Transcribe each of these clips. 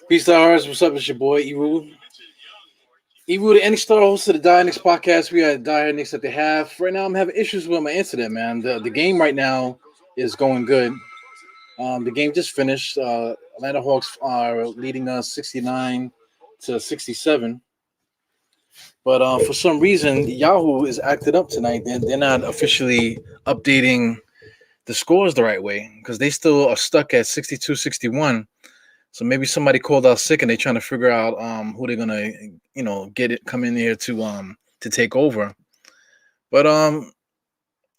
Peace, stars. What's up? It's your boy Ewu. Ewu, the any star host of the DiehardKnicks podcast. We are DiehardKnicks at the half. Right now, I'm having issues with my internet, man. The game right now is going good. The game just finished. Atlanta Hawks are leading us 69-67. But for some reason, Yahoo is acted up tonight. They're not officially updating the scores the right way because they still are stuck at 62-61. So maybe somebody called out sick and they're trying to figure out who they're gonna get it come in here to take over. But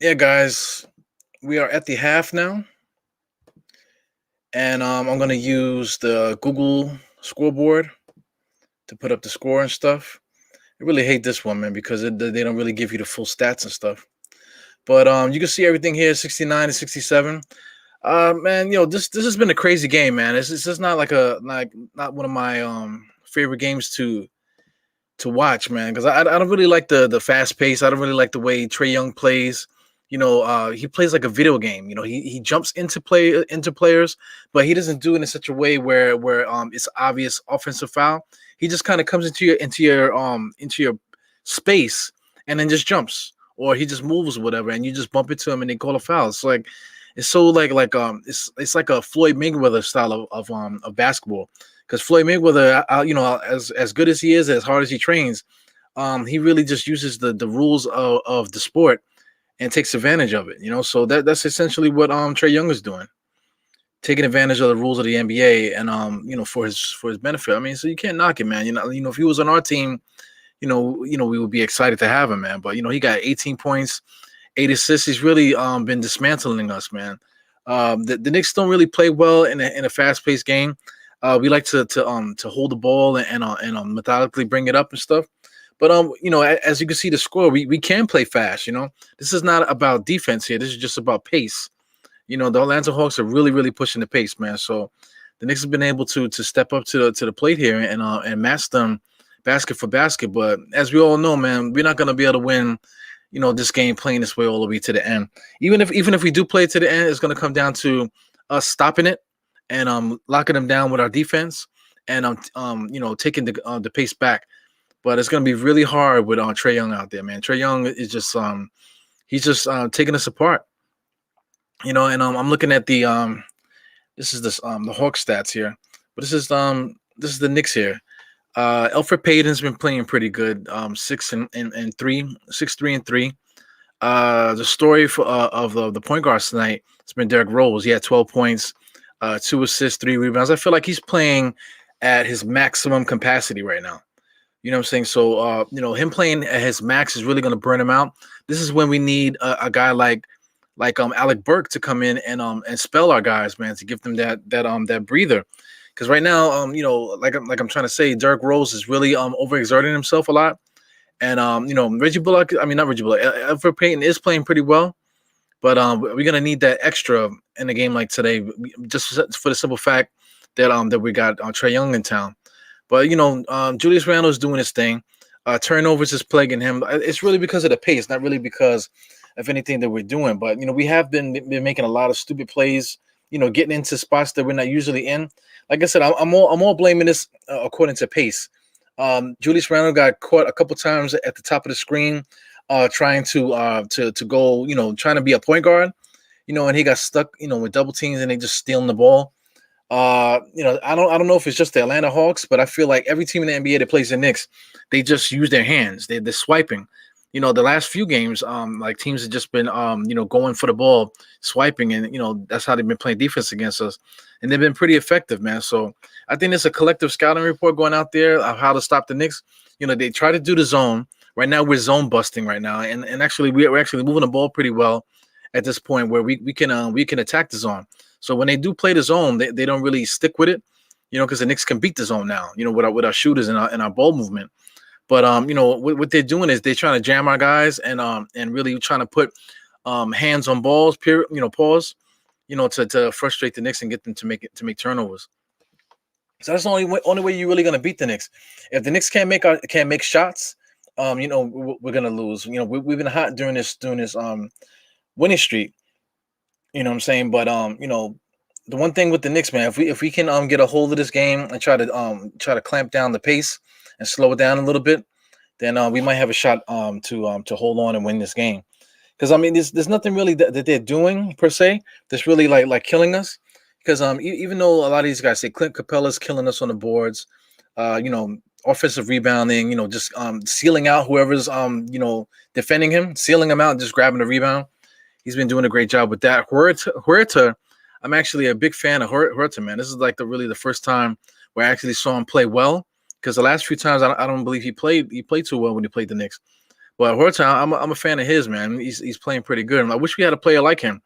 yeah, guys, we are at the half now, and I'm gonna use the Google scoreboard to put up the score and stuff. I really hate this one, man, because they don't really give you the full stats and stuff. But you can see everything here, 69-67. Man, this has been a crazy game, man. It's just not not one of my favorite games to watch, man, because I don't really like the fast pace. I don't really like the way Trae Young plays. He plays like a video game. He jumps into players, but he doesn't do it in such a way where it's obvious offensive foul. He just kind of comes into your space and then just jumps, or he just moves or whatever, and you just bump into him and they call a foul. It's so it's like a Floyd Mayweather style of basketball, because Floyd Mayweather, as good as he is, as hard as he trains, he really just uses the rules of the sport and takes advantage of it. So that's essentially what Trae Young is doing, taking advantage of the rules of the NBA and for his benefit. I mean, so you can't knock it, man. If he was on our team, we would be excited to have him, man. But he got 18 points. 8 assists. He's really been dismantling us, man. The Knicks don't really play well in a fast-paced game. We like to hold the ball and methodically bring it up and stuff. But as you can see the score, we can play fast. This is not about defense here. This is just about pace. The Atlanta Hawks are really pushing the pace, man. So the Knicks have been able to step up to the plate here and match them basket for basket. But as we all know, man, we're not going to be able to win this game playing this way all the way to the end. Even if we do play to the end, it's going to come down to us stopping it and locking them down with our defense and taking the pace back. But it's going to be really hard with Trae Young out there, man. Trae Young is just he's just taking us apart. And I'm looking at the this is the Hawk stats here, but this is the Knicks here. Elfrid Payton's been playing pretty good. 6-3. The story of the point guards tonight has been Derrick Rose. He had 12 points, 2 assists, 3 rebounds. I feel like he's playing at his maximum capacity right now. You know what I'm saying? So him playing at his max is really going to burn him out. This is when we need a guy like Alec Burke to come in and spell our guys, man, to give them that breather. Because right now, like I'm trying to say, Derrick Rose is really overexerting himself a lot, and Reggie Bullock. I mean, not Reggie Bullock. Elfrid Payton is playing pretty well, but we're gonna need that extra in a game like today, just for the simple fact that we got Trae Young in town. But Julius Randle is doing his thing. Turnovers is plaguing him. It's really because of the pace, not really because of anything that we're doing. But we have been making a lot of stupid plays. Getting into spots that we're not usually in. Like I said, I'm all blaming this according to pace. Julius Randle got caught a couple times at the top of the screen, trying to go, trying to be a point guard, and he got stuck, with double teams and they just stealing the ball. I don't know if it's just the Atlanta Hawks, but I feel like every team in the NBA that plays the Knicks, they just use their hands. They're swiping. The last few games, like teams have just been, going for the ball, swiping, and that's how they've been playing defense against us, and they've been pretty effective, man. So I think there's a collective scouting report going out there of how to stop the Knicks. They try to do the zone. Right now, we're zone busting right now, and actually we're actually moving the ball pretty well at this point where we can attack the zone. So when they do play the zone, they don't really stick with it, because the Knicks can beat the zone now, with our shooters and our ball movement. But what they're doing is they're trying to jam our guys and really trying to put hands on balls, pause, to frustrate the Knicks and get them to make turnovers. So that's the only way you're really gonna beat the Knicks. If the Knicks can't make shots, we're gonna lose. We've been hot during this winning streak. You know what I'm saying? But the one thing with the Knicks, man, if we can get a hold of this game and try to clamp down the pace and slow it down a little bit, then we might have a shot to hold on and win this game. Because I mean, there's nothing really that they're doing per se that's really like killing us. Because even though a lot of these guys say Clint Capella's killing us on the boards, you know, offensive rebounding, you know, just sealing out whoever's you know, defending him, sealing him out, and just grabbing the rebound. He's been doing a great job with that. Huerta, I'm actually a big fan of Huerta, man. This is like the first time where I actually saw him play well. Because the last few times I don't believe he played too well when he played the Knicks. But Huerta, I'm a fan of his, man. He's playing pretty good. And I wish we had a player like him.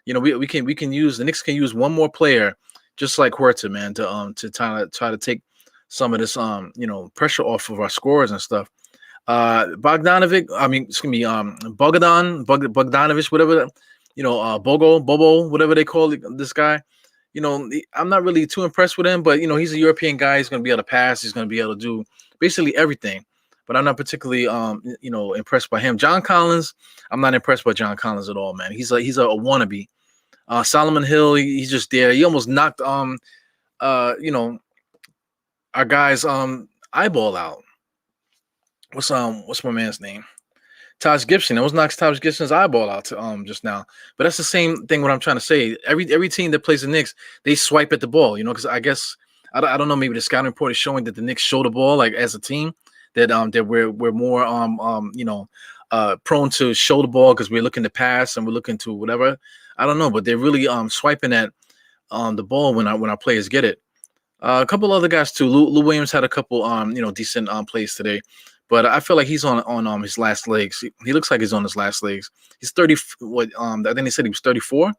You know, we can use the Knicks can use one more player just like Huerta, man, to try to take some of this you know, pressure off of our scores and stuff. Bogdanovic, I mean, excuse me, Bogdanovich, whatever, you know, Bobo, whatever they call this guy. You know, I'm not really too impressed with him, but you know, he's a European guy. He's going to be able to pass. He's going to be able to do basically everything. But I'm not particularly, you know, impressed by him. John Collins, I'm not impressed by John Collins at all, man. He's a wannabe. Solomon Hill, he's just there. He almost knocked, you know, our guy's eyeball out. What's my man's name? Taj Gibson. It was knocks Taj Gibson's eyeball out to, just now. But that's the same thing. What I'm trying to say, every team that plays the Knicks, they swipe at the ball. You know, because I guess I don't know. Maybe the scouting report is showing that the Knicks show the ball like as a team. That we're more you know, prone to show the ball because we're looking to pass and we're looking to whatever. I don't know, but they're really swiping at the ball when our players get it. A couple other guys too. Lou Williams had a couple you know, decent plays today. But I feel like he's on his last legs. He looks like he's on his last legs. He's 30. What I think they said he was 34.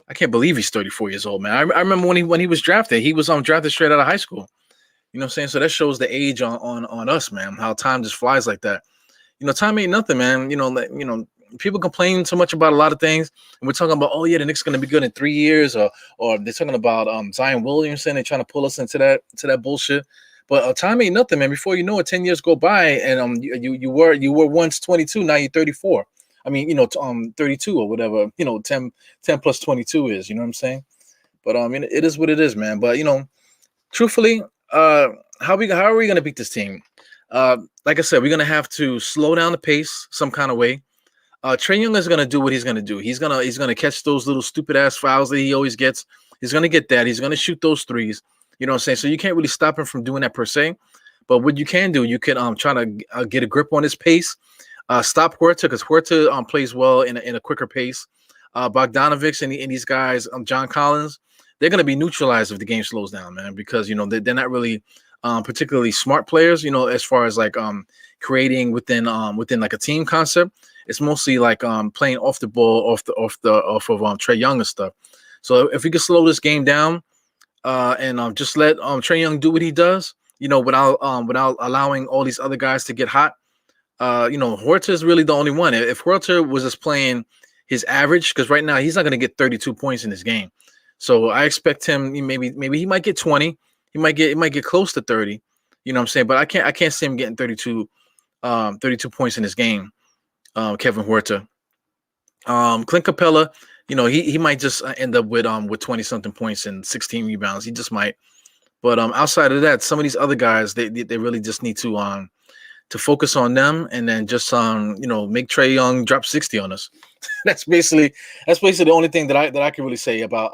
I can't believe he's 34 years old, man. I remember when he was drafted. He was drafted straight out of high school. You know what I'm saying? So that shows the age on us, man. How time just flies like that. You know, time ain't nothing, man. You know, people complain so much about a lot of things, and we're talking about, oh yeah, the Knicks going to be good in 3 years, or they're talking about Zion Williamson. They're trying to pull us into that bullshit. But time ain't nothing, man. Before you know it, 10 years go by, and you were once 22, now you're 34. I mean, you know, 32 or whatever. You know, 10 plus 22 is. You know what I'm saying? But it is what it is, man. But you know, truthfully, how are we gonna beat this team? Like I said, we're gonna have to slow down the pace some kind of way. Trae Young is gonna do what he's gonna do. He's gonna catch those little stupid ass fouls that he always gets. He's gonna get that. He's gonna shoot those threes. You know what I'm saying? So you can't really stop him from doing that per se. But what you can do, you can try to get a grip on his pace. Stop Huerta because Huerta plays well in a quicker pace. Bogdanovich and these guys, John Collins, they're going to be neutralized if the game slows down, man, because, you know, they're not really particularly smart players, you know, as far as like creating within like a team concept. It's mostly like playing off the ball, off of Trae Young and stuff. So if we can slow this game down, and just let Trae Young do what he does, you know, without allowing all these other guys to get hot. You know, Huerta is really the only one. If Huerta was just playing his average, because right now he's not going to get 32 points in this game, so I expect him maybe he might get 20, he might get close to 30. You know what I'm saying? But I can't see him getting 32 points in this game. Kevin Huerta, Clint Capella. You know, he might just end up with 20 something points and 16 rebounds. He just might. But outside of that, some of these other guys, they really just need to focus on them, and then just you know, make Trae Young drop 60 on us. that's basically the only thing that I can really say about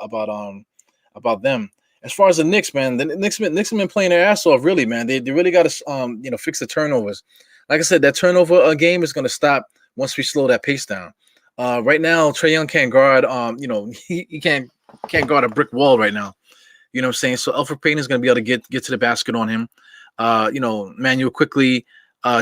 them. As far as the Knicks, man, the Knicks have been playing their ass off, really, man. They really got to you know, fix the turnovers. Like I said, that turnover game is going to stop once we slow that pace down. Right now, Trae Young can't guard. You know, he can't guard a brick wall right now. You know what I'm saying? So Elfrid Payton is going to be able to get to the basket on him. You know, Manuel quickly,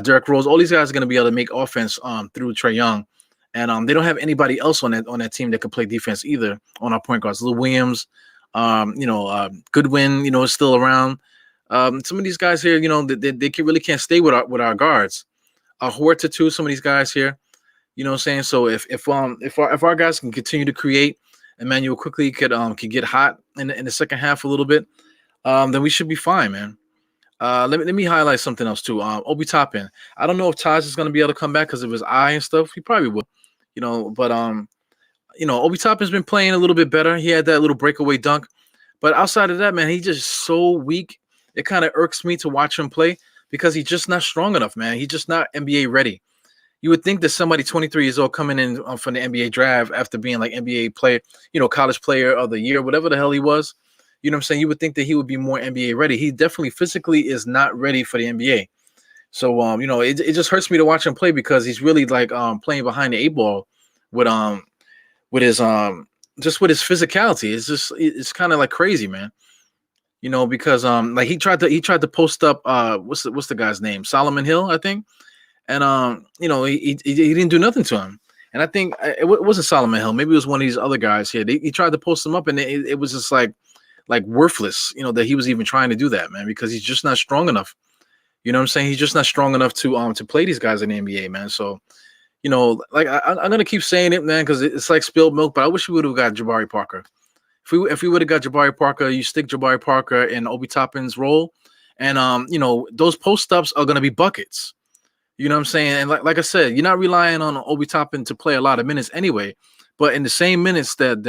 Derrick Rose, all these guys are going to be able to make offense through Trae Young, and they don't have anybody else on that team that can play defense either on our point guards. Lou Williams, you know, Goodwin, you know, is still around. Some of these guys here, you know, they really can't stay with our guards. Huerta too. Some of these guys here. You know what I'm saying? So if our guys can continue to create, Emmanuel quickly could get hot in the second half a little bit, then we should be fine, man. Let me highlight something else too. Obi Toppin. I don't know if Taj is going to be able to come back because of his eye and stuff. He probably will, you know. But Obi Toppin's been playing a little bit better. He had that little breakaway dunk, but outside of that, man, he's just so weak. It kind of irks me to watch him play because he's just not strong enough, man. He's just not NBA ready. You would think that somebody 23 years old coming in from the NBA draft after being like NBA player, college player of the year, whatever the hell he was, you know what I'm saying? You would think that he would be more NBA ready. He definitely physically is not ready for the NBA. So, it just hurts me to watch him play because he's really like playing behind the eight ball with with his just with his physicality. It's kind of like crazy, man. Because like he tried to post up what's the guy's name? Solomon Hill, I think. And he didn't do nothing to him. And I think it wasn't Solomon Hill. Maybe it was one of these other guys here. He tried to post him up, and it was just like worthless, that he was even trying to do that, man, because he's just not strong enough. You know what I'm saying? He's just not strong enough to play these guys in the NBA, man. So, like I'm gonna keep saying it, man, because it's like spilled milk. But I wish we would have got Jabari Parker. If we would have got Jabari Parker, you stick Jabari Parker in Obi Toppin's role, and those post ups are gonna be buckets. You know what I'm saying? And like I said, you're not relying on Obi Toppin to play a lot of minutes anyway. But in the same minutes that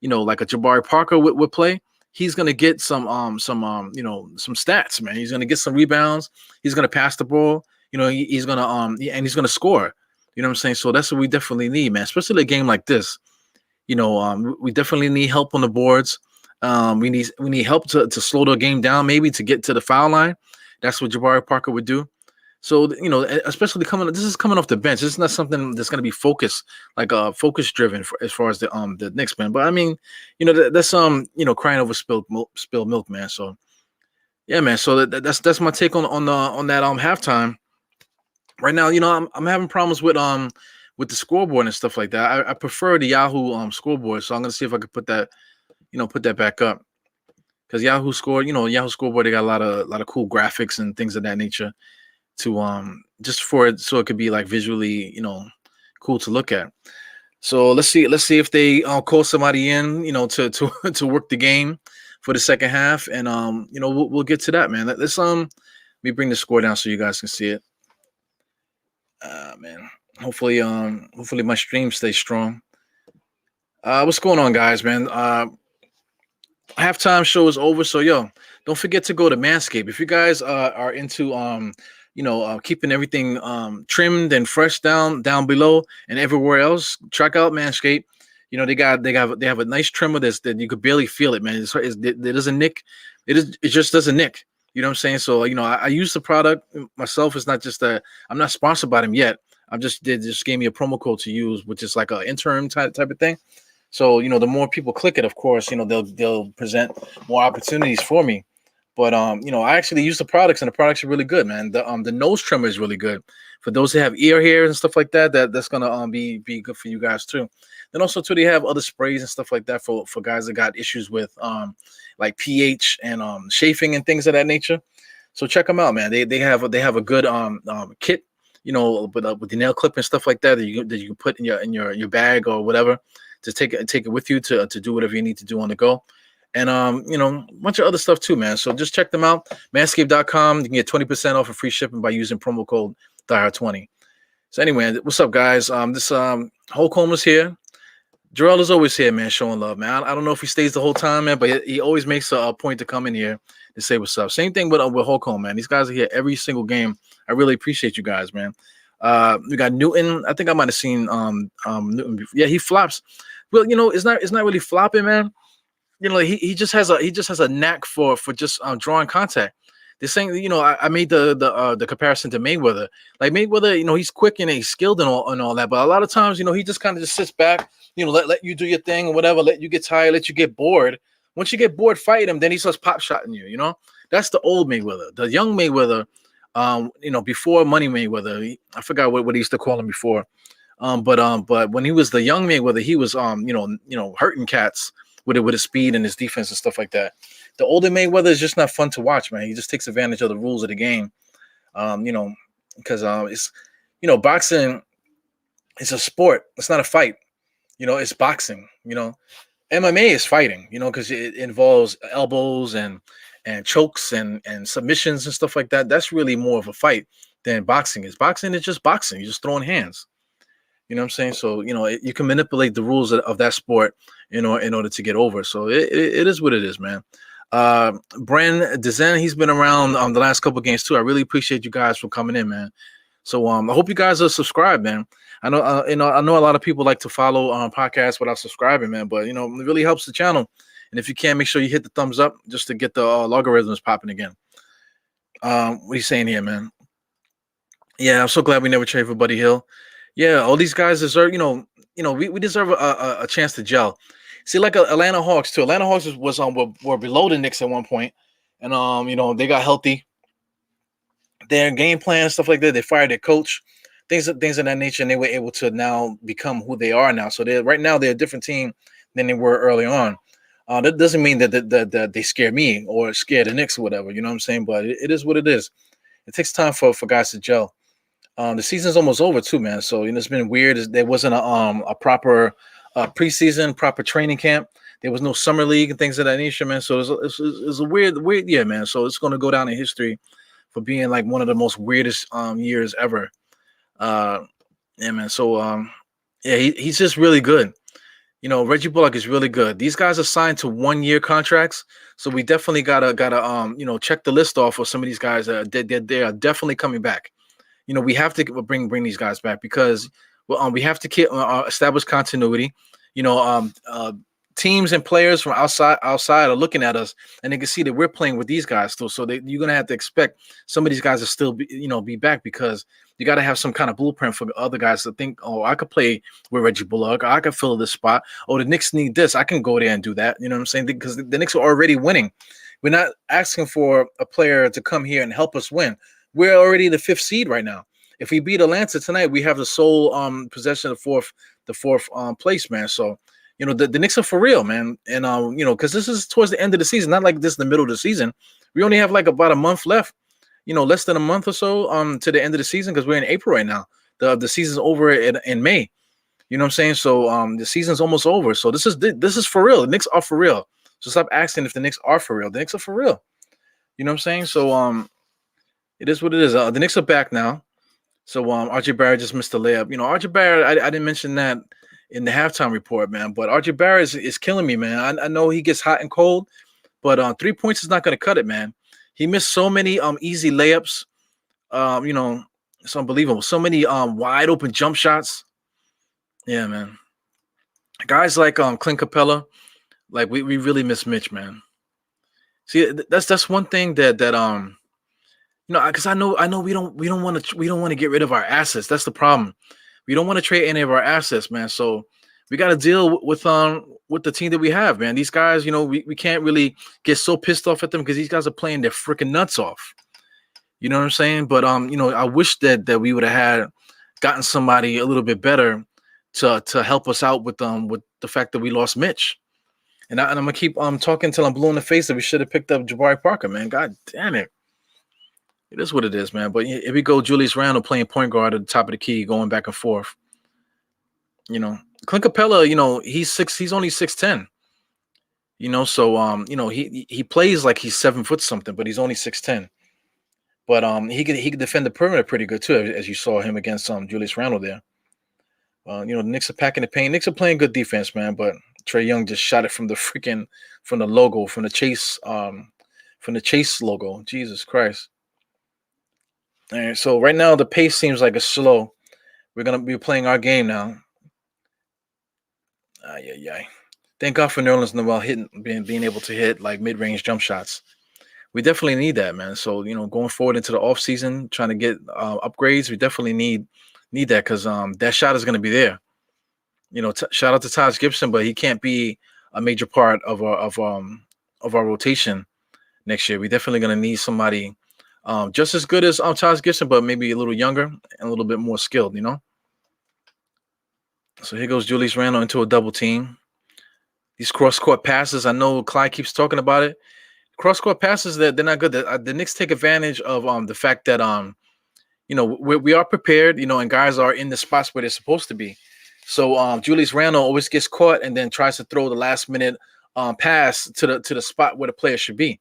like a Jabari Parker would play, he's gonna get some stats, man. He's gonna get some rebounds. He's gonna pass the ball. He's gonna and he's gonna score. You know what I'm saying? So that's what we definitely need, man. Especially a game like this. We definitely need help on the boards. We need help to slow the game down, maybe to get to the foul line. That's what Jabari Parker would do. So, especially this is coming off the bench. This is not something that's going to be focused, like focus driven as far as the Knicks, man. But I mean, that's crying over spilled milk, man. So yeah, man. So that's my take on that halftime. Right now, I'm having problems with the scoreboard and stuff like that. I prefer the Yahoo scoreboard, so I'm gonna see if I could put that back up, because Yahoo scoreboard, they got a lot of cool graphics and things of that nature to just for it, so it could be like visually cool to look at. So let's see if they call somebody in to work the game for the second half, and we'll get to that, man. Let's let me bring the score down so you guys can see it. Man, hopefully my stream stays strong. What's going on, guys, man? Halftime show is over, so don't forget to go to Manscaped if you guys are into keeping everything trimmed and fresh down below and everywhere else. Check out Manscaped. They have a nice trimmer that you could barely feel it, man. It doesn't nick. It just doesn't nick. You know what I'm saying? So I use the product myself. It's not just that I'm not sponsored by them yet. They just gave me a promo code to use, which is like an interim type of thing. So the more people click it, of course, they'll present more opportunities for me. But I actually use the products, and the products are really good, man. The nose trimmer is really good for those who have ear hair and stuff like that. That's gonna be good for you guys too. Then also too, they have other sprays and stuff like that for guys that got issues with like pH and chafing and things of that nature. So check them out, man. They have a good kit, with the nail clip and stuff like that you can put in your bag or whatever to take it with you to do whatever you need to do on the go. And a bunch of other stuff too, man. So just check them out. Manscaped.com. You can get 20% off of free shipping by using promo code DiehardKnicks20. So anyway, what's up, guys? This Hulk Homer's here. Jarrell is always here, man, showing love, man. I don't know if he stays the whole time, man, but he always makes a point to come in here to say what's up. Same thing with Hulk Homer, man. These guys are here every single game. I really appreciate you guys, man. We got Newton. I think I might have seen Newton before. Yeah, he flops. Well, it's not really flopping, man. He just has a knack for just drawing contact. This thing, I made the comparison to Mayweather. Like Mayweather, he's quick and he's skilled and all that, but a lot of times, he just kind of just sits back, let you do your thing or whatever, let you get tired, let you get bored. Once you get bored fighting him, then he starts pop shotting you. That's the old Mayweather. The young Mayweather, before Money Mayweather, I forgot what he used to call him before. But when he was the young Mayweather, he was hurting cats with his speed and his defense and stuff like that. The older Mayweather is just not fun to watch, man. He just takes advantage of the rules of the game. Because it's boxing is a sport. It's not a fight. It's boxing. MMA is fighting, because it involves elbows and chokes and submissions and stuff like that. That's really more of a fight than boxing is. Boxing is just boxing. You're just throwing hands. You know what I'm saying? So you can manipulate the rules of that sport in order to get over. So it is what it is, man. Brand Dezen, he's been around the last couple of games too. I really appreciate you guys for coming in, man. So I hope you guys are subscribed, man. I know I know a lot of people like to follow podcasts without subscribing, man. But it really helps the channel. And if you can, make sure you hit the thumbs up just to get the logarithms popping again. What are you saying here, man? Yeah, I'm so glad we never traded for Buddy Hill. Yeah, all these guys deserve, we deserve a chance to gel. See, like Atlanta Hawks too. Atlanta Hawks were below the Knicks at one point, and they got healthy. Their game plan, stuff like that. They fired their coach, things of that nature, and they were able to now become who they are now. So they're a different team than they were early on. That doesn't mean that they scare me or scare the Knicks or whatever. You know what I'm saying? But it is what it is. It takes time for guys to gel. The season's almost over too, man. So it's been weird. There wasn't a proper preseason, proper training camp. There was no summer league and things of that nature, man. So it's a weird year, man. So it's going to go down in history for being like one of the most weirdest years ever. Yeah, man. So yeah, he's just really good. Reggie Bullock is really good. These guys are signed to 1-year contracts, so we definitely gotta check the list off of some of these guys. They are definitely coming back. We have to bring these guys back because we have to establish continuity. Teams and players from outside are looking at us, and they can see that we're playing with these guys still. So you're gonna have to expect some of these guys to still be back, because you got to have some kind of blueprint for other guys to think, oh, I could play with Reggie Bullock, I could fill this spot. Oh, the Knicks need this, I can go there and do that. You know what I'm saying? Because the Knicks are already winning. We're not asking for a player to come here and help us win. We're already the 5th seed right now. If we beat Atlanta tonight, we have the sole possession of the fourth place, man. So the Knicks are for real, man. And because this is towards the end of the season, not like this in the middle of the season. We only have like about a month left, less than a month or so to the end of the season, because we're in April right now. The season's over in May. You know what I'm saying? So the season's almost over. So this is for real. The Knicks are for real. So stop asking if the Knicks are for real. The Knicks are for real. You know what I'm saying? So it is what it is. The Knicks are back now. So RJ Barrett just missed the layup. RJ Barrett, I didn't mention that in the halftime report, man. But RJ Barrett is killing me, man. I know he gets hot and cold, but 3 points is not going to cut it, man. He missed so many easy layups. It's unbelievable. So many wide open jump shots. Yeah, man. Guys like Clint Capella, like we really miss Mitch, man. See, that's one thing that because I know we don't want to get rid of our assets. That's the problem. We don't want to trade any of our assets, man. So we got to deal with the team that we have, man. These guys, we can't really get so pissed off at them because these guys are playing their freaking nuts off. You know what I'm saying? But I wish that we would have gotten somebody a little bit better to help us out with the fact that we lost Mitch. And I'm gonna keep talking until I'm blue in the face that we should have picked up Jabari Parker, man. God damn it. It is what it is, man. But here we go, Julius Randle playing point guard at the top of the key, going back and forth. Clint Capella, he's only 6'10". So he plays like he's 7 foot something, but he's only 6'10". But he could defend the perimeter pretty good too, as you saw him against Julius Randle there. The Knicks are packing the paint. Knicks are playing good defense, man. But Trae Young just shot it from the logo, from the Chase logo. Jesus Christ. All right, so right now the pace seems like it's slow. We're gonna be playing our game now. Yeah. Thank God for Nerlens Noel being able to hit like mid-range jump shots. We definitely need that, man. So going forward into the offseason, trying to get upgrades, we definitely need that, because that shot is gonna be there. Shout out to Taj Gibson, but he can't be a major part of our rotation next year. We're definitely gonna need somebody just as good as Taj Gibson, but maybe a little younger and a little bit more skilled, So here goes Julius Randle into a double team. These cross-court passes, I know Clyde keeps talking about it. Cross-court passes, they're not good. The Knicks take advantage of the fact that we are prepared, and guys are in the spots where they're supposed to be. So Julius Randle always gets caught and then tries to throw the last-minute pass to the spot where the player should be.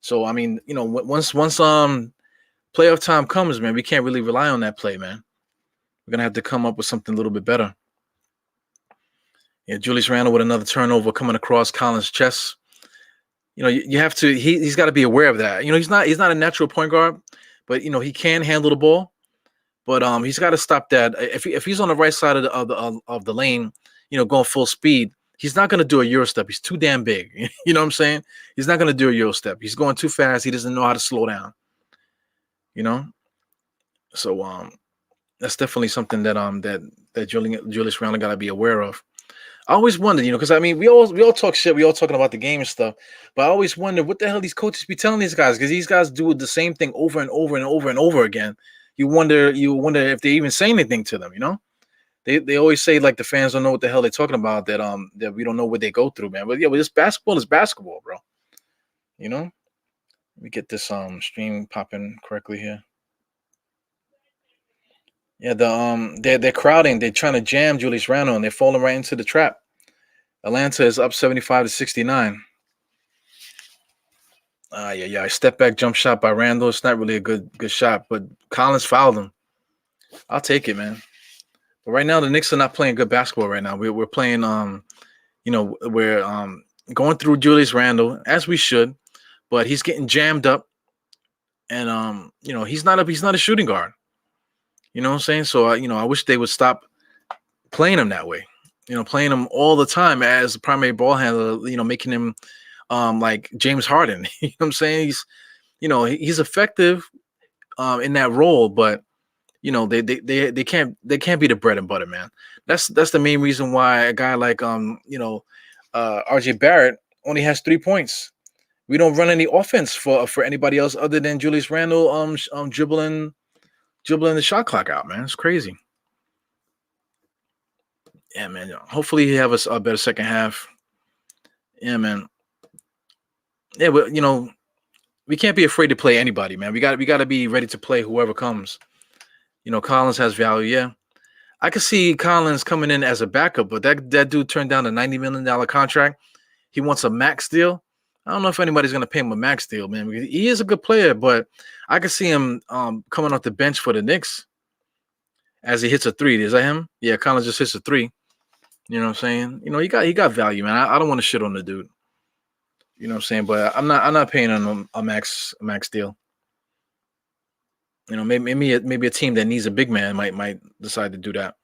So I mean, once playoff time comes, man, we can't really rely on that play, man. We're gonna have to come up with something a little bit better. Yeah, Julius Randle with another turnover coming across Collins' chest. You have to. He's got to be aware of that. He's not a natural point guard, but he can handle the ball. But he's got to stop that. If he's on the right side of the lane, going full speed, he's not going to do a Euro step. He's too damn big. You know what I'm saying? He's not going to do a Euro step. He's going too fast. He doesn't know how to slow down. So that's definitely something that Julius Randle got to be aware of. I always wondered, because we all talk shit. We all talking about the game and stuff, but I always wonder what the hell these coaches be telling these guys, because these guys do the same thing over and over and over and over again. You wonder if they even say anything to them. They always say like the fans don't know what the hell they're talking about. That we don't know what they go through, man. But this basketball is basketball, bro. Let me get this stream popping correctly here. Yeah, they're crowding. They're trying to jam Julius Randle, and they're falling right into the trap. Atlanta is up 75-69. Yeah. Step back jump shot by Randle. It's not really a good shot, but Collins fouled him. I'll take it, man. But right now the Knicks are not playing good basketball right now. We're playing we're going through Julius Randle as we should, but he's getting jammed up, and he's not a shooting guard. You know what I'm saying? So I wish they would stop playing him that way. Playing him all the time as a primary ball handler. Making him like James Harden. You know what I'm saying? He's effective in that role, but they can't be the bread and butter, man. That's the main reason why a guy like RJ Barrett only has 3 points. We don't run any offense for anybody else other than Julius Randle dribbling the shot clock out, man. It's crazy. Yeah, man. Hopefully he have a better second half. Yeah, man. Yeah, but we can't be afraid to play anybody, man. We got to be ready to play whoever comes. Collins has value. Yeah, I could see Collins coming in as a backup, but that dude turned down a $90 million contract. He wants a max deal. I don't know if anybody's gonna pay him a max deal, man. Because he is a good player, but I could see him coming off the bench for the Knicks as he hits a three. Is that him? Yeah, Collins just hits a three. You know what I'm saying? He got value, man. I don't want to shit on the dude. You know what I'm saying? But I'm not paying him a max deal. Maybe a team that needs a big man might decide to do that.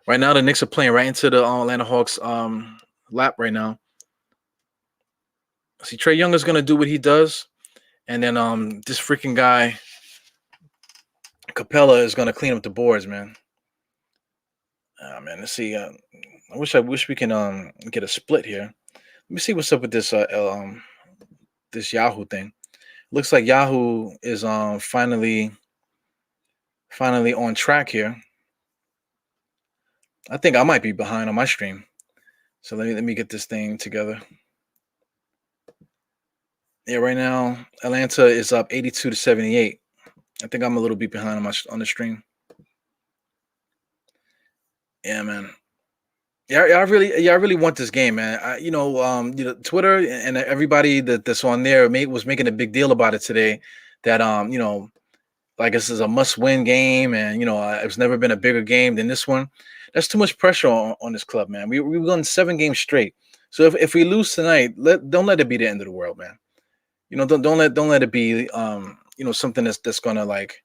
Right now, the Knicks are playing right into the Atlanta Hawks lap right now. See, Trae Young is gonna do what he does, and then this freaking guy Capella is gonna clean up the boards, man. Man, let's see. I wish we can get a split here. Let me see what's up with this this Yahoo thing. Looks like Yahoo is finally on track here. I think I might be behind on my stream, so let me get this thing together. Yeah, right now Atlanta is up 82-78. I think I'm a little bit behind on the stream. Yeah, man. Yeah, I really want this game, man. Twitter and everybody that's on there was making a big deal about it today. That like this is a must-win game, and it's never been a bigger game than this one. That's too much pressure on this club, man. We've won 7 games straight. So if we lose tonight, don't let it be the end of the world, man. Don't let it be something that's gonna like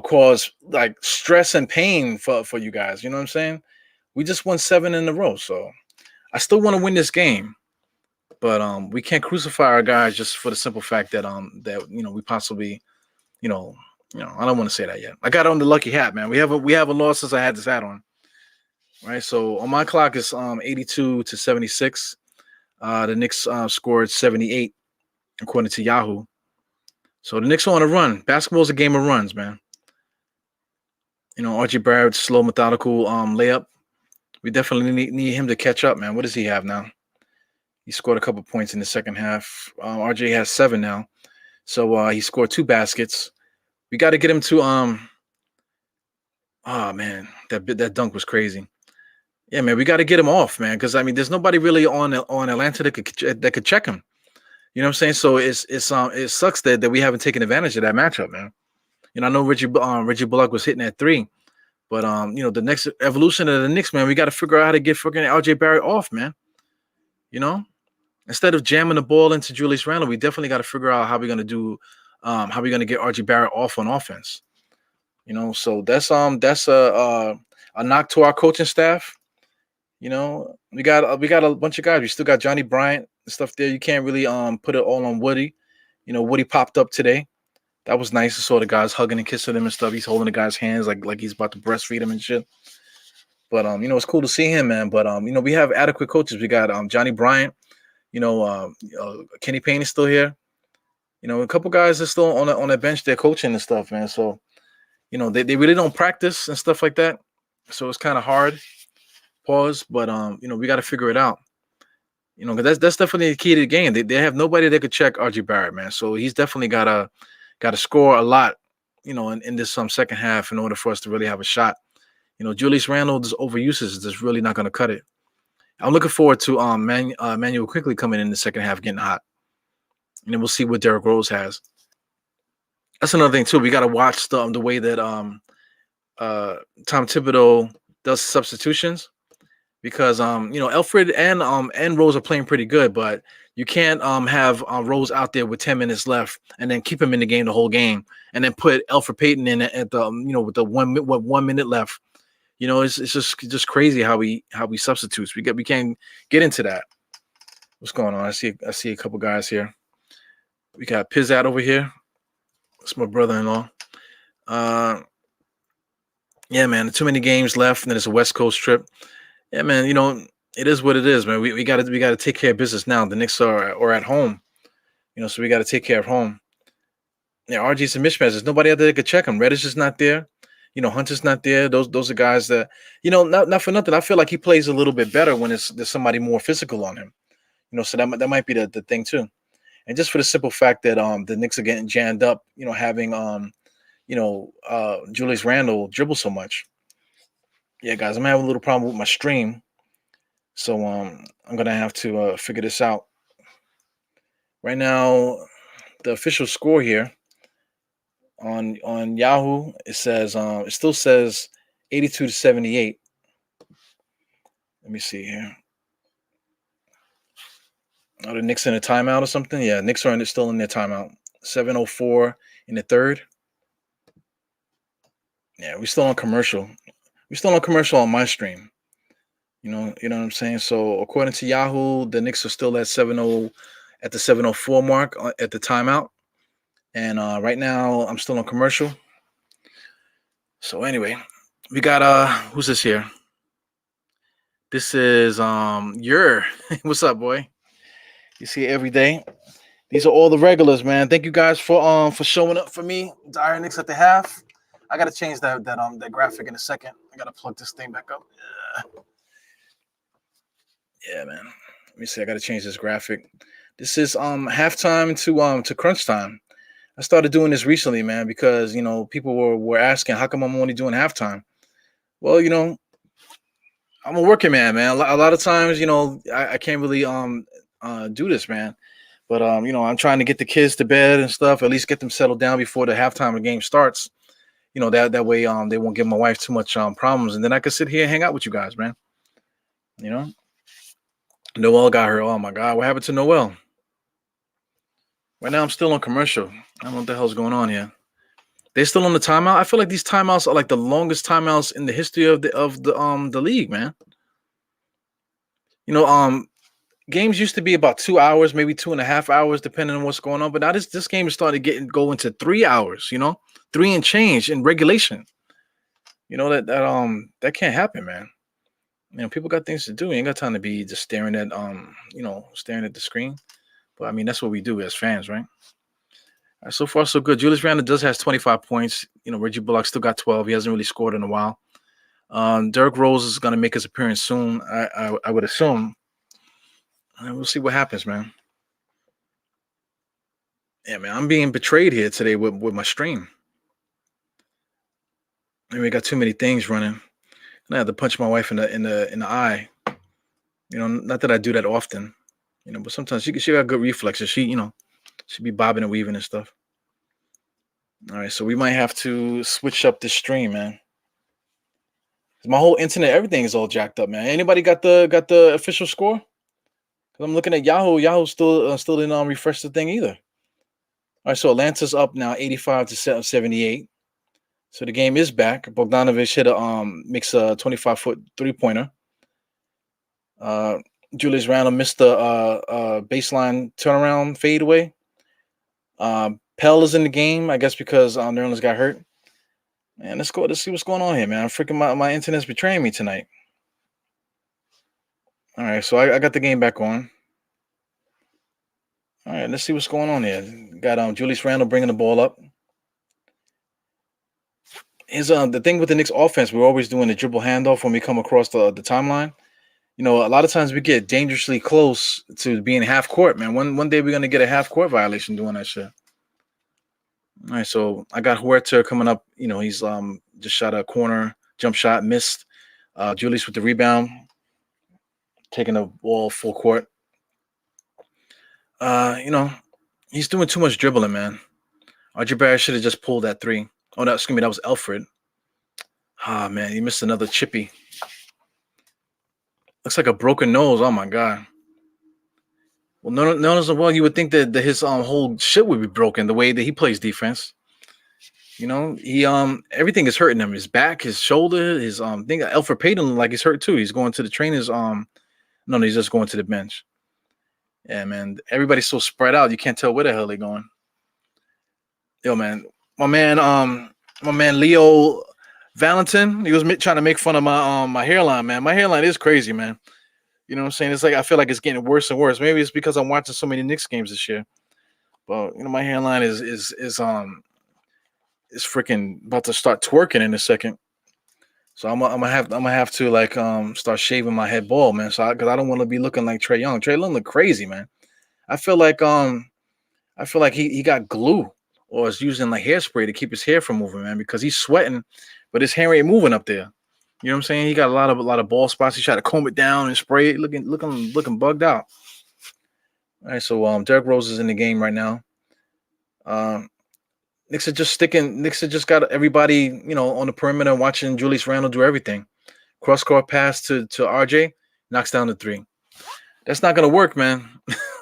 cause like stress and pain for you guys. You know what I'm saying? We just won 7 in a row, so I still want to win this game, but we can't crucify our guys just for the simple fact that we possibly I don't want to say that yet. I got on the lucky hat, man. We have a loss since I had this hat on. Right, so on my clock it's 82-76. The Knicks scored 78 according to Yahoo. So the Knicks are on a run. Basketball is a game of runs, man. RJ Barrett's slow, methodical layup. We definitely need him to catch up, man. What does he have now? He scored a couple points in the second half. RJ has 7 now. So he scored 2 baskets. We got to get him to oh man, that dunk was crazy. Yeah, man, we got to get him off, man, because there's nobody really on Atlanta that could check him. You know what I'm saying? So it sucks that we haven't taken advantage of that matchup, man. I know Reggie Bullock was hitting at 3, but the next evolution of the Knicks, man, we got to figure out how to get freaking RJ Barrett off, man. You know, instead of jamming the ball into Julius Randle, we definitely got to figure out how we're gonna do, how we're gonna get RJ Barrett off on offense. So that's a knock to our coaching staff. We got a bunch of guys. We still got Johnny Bryant and stuff there. You can't really put it all on Woody. Woody popped up today. That was nice. I saw the guys hugging and kissing him and stuff. He's holding the guy's hands like he's about to breastfeed him and shit. But it's cool to see him, man. But we have adequate coaches. We got Johnny Bryant. Kenny Payne is still here. A couple guys are still on the bench. They're coaching and stuff, man. So they really don't practice and stuff like that. So it's kind of hard. Pause. But we got to figure it out. Because that's definitely the key to the game. They have nobody that could check RJ Barrett, man. So he's definitely gotta score a lot, in this second half in order for us to really have a shot. Julius Randle's overusage is just really not gonna cut it. I'm looking forward to Manuel quickly coming in the second half, getting hot, and then we'll see what Derrick Rose has. That's another thing too. We gotta watch the way that Tom Thibodeau does substitutions. Because Alfred and Rose are playing pretty good, but you can't have Rose out there with 10 minutes left and then keep him in the game the whole game, and then put Alfred Payton in at the with the 1 minute left. It's just crazy how we substitutes. We can't get into that. What's going on? I see a couple guys here. We got Pizzat over here. That's my brother-in-law. Yeah, man. Too many games left, and then it's a West Coast trip. Yeah, man, it is what it is, man. We gotta take care of business now. The Knicks are at home, so we gotta take care of home. Yeah, RG's a mismatch. There's nobody out there that could check him. Reddish is not there. Hunter's not there. Those are guys that, not for nothing. I feel like he plays a little bit better when there's somebody more physical on him. So that might be the thing too. And just for the simple fact that the Knicks are getting jammed up, having Julius Randle dribble so much. Yeah, guys, I'm having a little problem with my stream, so I'm gonna have to figure this out. Right now, the official score here on Yahoo, it still says 82-78. Let me see here. Are the Knicks in a timeout or something? Yeah, Knicks are still in their timeout. 7:04 in the third. Yeah, we're still on commercial. We're still on commercial on my stream. You know what I'm saying? So according to Yahoo, the Knicks are still at at the 7:04 mark at the timeout. And right now I'm still on commercial. So anyway, we got who's this here? This is what's up, boy? You see it every day. These are all the regulars, man. Thank you guys for showing up for me. DiehardKnicks at the half. I gotta change that graphic in a second. I gotta plug this thing back up. Yeah, man. Let me see. I gotta change this graphic. This is halftime to Crunchtime. I started doing this recently, man, because people were asking how come I'm only doing halftime. Well, I'm a working man. A lot of times, I can't really do this, man. But I'm trying to get the kids to bed and stuff. At least get them settled down before the halftime of the game starts. That way they won't give my wife too much problems, and then I can sit here and hang out with you guys, man. Noel got her. Oh my God, what happened to Noel? Right now I'm still on commercial. I don't know what the hell's going on here. They're still on the timeout. I feel like these timeouts are like the longest timeouts in the history of the league, man. Games used to be about 2 hours, maybe 2.5 hours, depending on what's going on. But now this game is starting to go into 3 hours. 3 and change in regulation. That can't happen, man. People got things to do. You ain't got time to be just staring at the screen. But I mean, that's what we do as fans, right? All right, so far so good. Julius Randle does has 25 points. Reggie Bullock still got 12. He hasn't really scored in a while. Derrick Rose is going to make his appearance soon. I would assume. And we'll see what happens, man. Yeah, man, I'm being betrayed here today with my stream. I mean, we got too many things running. And I had to punch my wife in the eye. Not that I do that often. But sometimes she got good reflexes. She be bobbing and weaving and stuff. All right, so we might have to switch up the stream, man. My whole internet, everything is all jacked up, man. Anybody got the official score? Cause I'm looking at Yahoo. Yahoo still didn't refresh the thing either. All right, so Atlanta's up now, 85 to 78. So the game is back. Bogdanovich hit a makes a 25-foot 3-pointer. Julius Randle missed the baseline turnaround fadeaway. Pell is in the game, I guess, because Nerlens got hurt. Man, let's go. Let's see what's going on here, man. Freaking my internet's betraying me tonight. All right, so I got the game back on. All right, let's see what's going on here. Got Julius Randle bringing the ball up. His the thing with the Knicks offense, we're always doing the dribble handoff when we come across the timeline. You know, a lot of times we get dangerously close to being half court, man. One day we're gonna get a half court violation doing that shit. All right, so I got Huerta coming up. You know, he's just shot a corner jump shot, missed. Julius with the rebound, taking the ball full court. You know, he's doing too much dribbling, man. RJ Barrett should have just pulled that three. Oh, no, excuse me, that was Alfred. Ah, man, he missed another chippy. Looks like a broken nose. Oh my god. Well, no, well, you would think that his whole shit would be broken the way that he plays defense. You know, he everything is hurting him. His back, his shoulder, his thing. Alfred Payton like he's hurt too. He's going to the trainers. No, he's just going to the bench. Yeah, man. Everybody's so spread out. You can't tell where the hell they're going. Yo, man. My man Leo Valentin. He was trying to make fun of my hairline, man. My hairline is crazy, man. You know what I'm saying? It's like I feel like it's getting worse and worse. Maybe it's because I'm watching so many Knicks games this year. But you know, my hairline is freaking about to start twerking in a second. So I'm gonna have to like start shaving my head bald, man. So because I don't want to be looking like Trae Young. Trae Young look crazy, man. I feel like he got glue or is using like hairspray to keep his hair from moving, man, because he's sweating, but his hair ain't moving up there. You know what I'm saying? He got a lot of bald spots. He tried to comb it down and spray it, looking bugged out. All right, so Derrick Rose is in the game right now. Knicks are just sticking. Knicks have just got everybody, you know, on the perimeter watching Julius Randle do everything. Cross court pass to RJ, knocks down the three. That's not gonna work, man.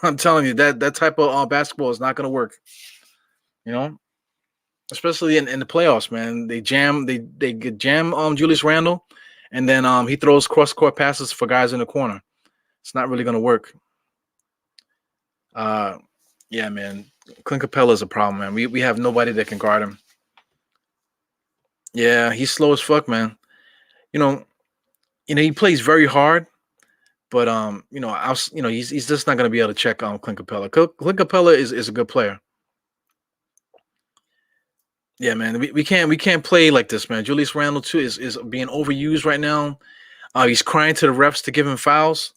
I'm telling you that type of basketball is not gonna work. You know, especially in the playoffs, man. They jam Julius Randle, and then he throws cross court passes for guys in the corner. It's not really gonna work. Yeah, man. Clint Capella is a problem, man. We have nobody that can guard him. Yeah, he's slow as fuck, man. You know, he plays very hard, but he's just not gonna be able to check on Clint Capella. Clint Capella is a good player. Yeah, man. We can't play like this, man. Julius Randle too is being overused right now. He's crying to the refs to give him fouls.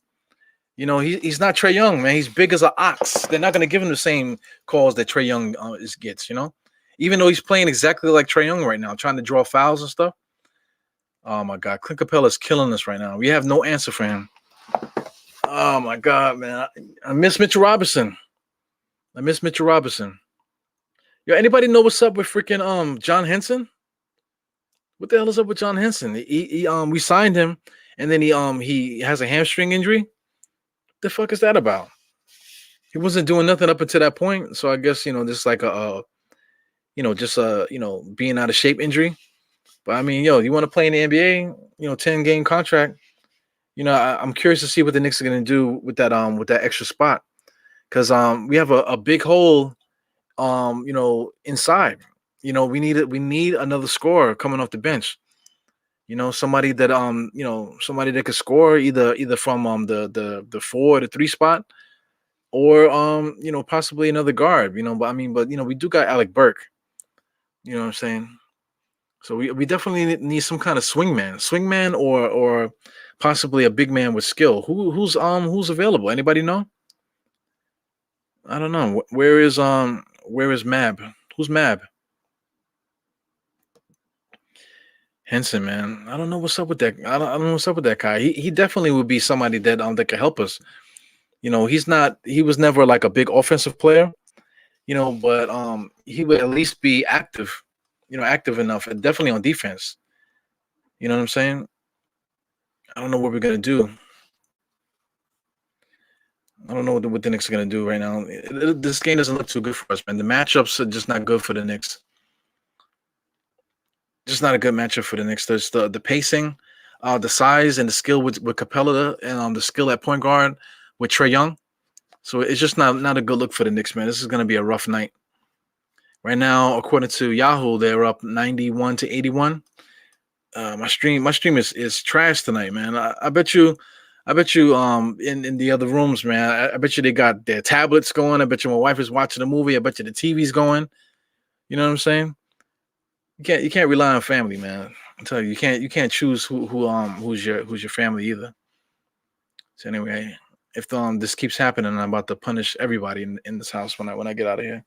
You know, he's not Trae Young, man. He's big as an ox. They're not going to give him the same calls that Trae Young gets, you know? Even though he's playing exactly like Trae Young right now, trying to draw fouls and stuff. Oh, my God. Clint Capella is killing us right now. We have no answer for him. Oh, my God, man. I miss Mitchell Robinson. Yo, anybody know what's up with freaking John Henson? What the hell is up with John Henson? We signed him, and then he has a hamstring injury. The fuck is that about? He wasn't doing nothing up until that point, so I guess just like being out of shape injury. But I mean, you want to play in the NBA? 10-game contract. I'm curious to see what the Knicks are gonna do with that extra spot, because we have a big hole, inside. We need another scorer coming off the bench. Somebody that could score either from the 4 or the 3 spot, or possibly another guard. But we do got Alec Burke. You know what I'm saying? So we definitely need some kind of swingman, or possibly a big man with skill. Who's available? Anybody know? I don't know. Where is Mab? Who's Mab? Henson, man. I don't know what's up with that. I don't know what's up with that guy. He definitely would be somebody that could help us. He was never like a big offensive player. but he would at least be active, active enough, and definitely on defense. You know what I'm saying? I don't know what we're gonna do. I don't know what the Knicks are gonna do right now. This game doesn't look too good for us, man. The matchups are just not good for the Knicks. Just not a good matchup for the Knicks. There's the pacing, the size, and the skill with Capella, and the skill at point guard with Trae Young. So it's just not a good look for the Knicks, man. This is gonna be a rough night. Right now, according to Yahoo, they're up 91-81. My stream is trash tonight, man. I bet you in the other rooms, man. I bet you they got their tablets going. I bet you my wife is watching the movie. I bet you the TV's going. You know what I'm saying? You can't rely on family, man. I tell you, you can't choose who's your family either. So anyway, if this keeps happening, I'm about to punish everybody in this house when I get out of here.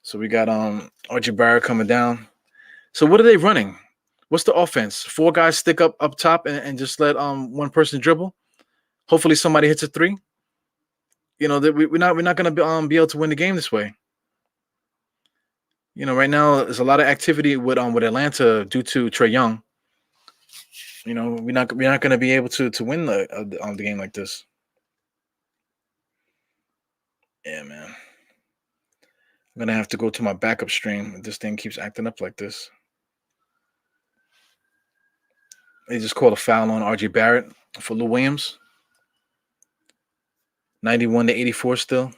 So we got RJ Barrett coming down. So what are they running? What's the offense? 4 guys stick up top and just let one person dribble. Hopefully somebody hits a 3. That we're not gonna be able to win the game this way. Right now there's a lot of activity with Atlanta due to Trae Young. We're not gonna be able to win the game like this. Yeah, man. I'm gonna have to go to my backup stream if this thing keeps acting up like this. They just called a foul on RJ Barrett for Lou Williams. 91-84 still.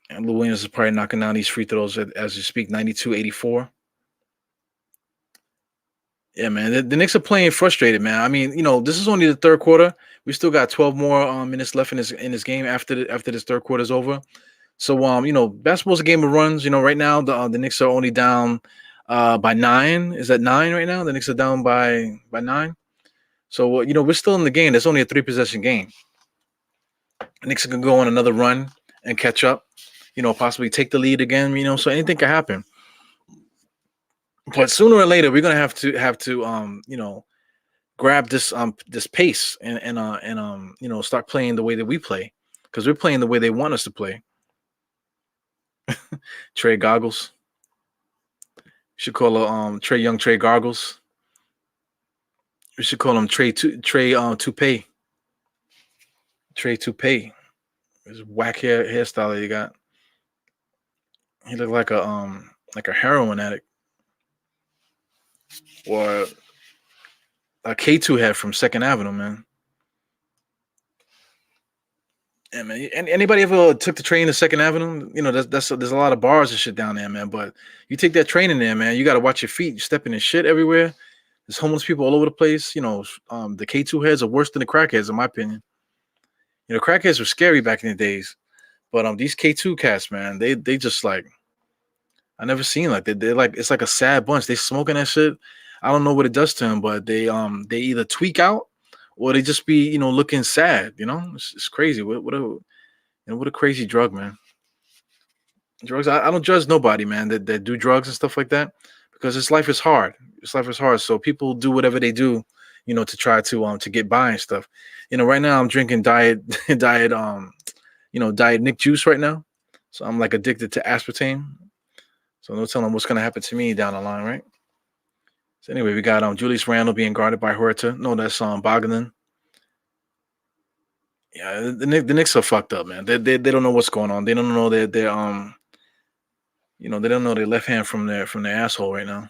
And Lou Williams is probably knocking down these free throws as you speak. 92-84. Yeah, man. The Knicks are playing frustrated, man. I mean, this is only the third quarter. We still got 12 more minutes left in this game after this third quarter is over. So, basketball's a game of runs. Right now the Knicks are only down by 9. Is that 9 right now? The Knicks are down by 9. So, we're still in the game. There's only a 3-possession game. The Knicks can go on another run and catch up. Possibly take the lead again. So anything can happen. But sooner or later, we're gonna have to grab this pace and start playing the way that we play, because we're playing the way they want us to play. Trey Goggles. Should call her Trey Young Trey Goggles. We should call him Trey Toupee. Trey Toupee. This whack hairstyle that you got. He looked like a heroin addict. Or a K2 head from Second Avenue, man. Yeah, man. Anybody ever took the train to Second Avenue? There's a lot of bars and shit down there, man. But you take that train in there, man. You got to watch your feet. You're stepping in shit everywhere. There's homeless people all over the place. The K2 heads are worse than the crackheads, in my opinion. Crackheads were scary back in the days, but these K2 cats, man, they just like, I never seen like they're like, it's like a sad bunch. They smoking that shit. I don't know what it does to them, but they either tweak out or they just be looking sad. It's crazy. What a crazy drug, man. Drugs. I don't judge nobody, man, that do drugs and stuff like that, because this life is hard. So people do whatever they do, to try to get by and stuff. Right now I'm drinking diet Nick juice right now. So I'm like addicted to aspartame. So no telling what's gonna happen to me down the line, right? So anyway, we got Julius Randle being guarded by Huerta. No, that's Bogdan. Yeah, the Knicks are fucked up, man. They don't know what's going on. They don't know they're they don't know their left hand from their asshole right now.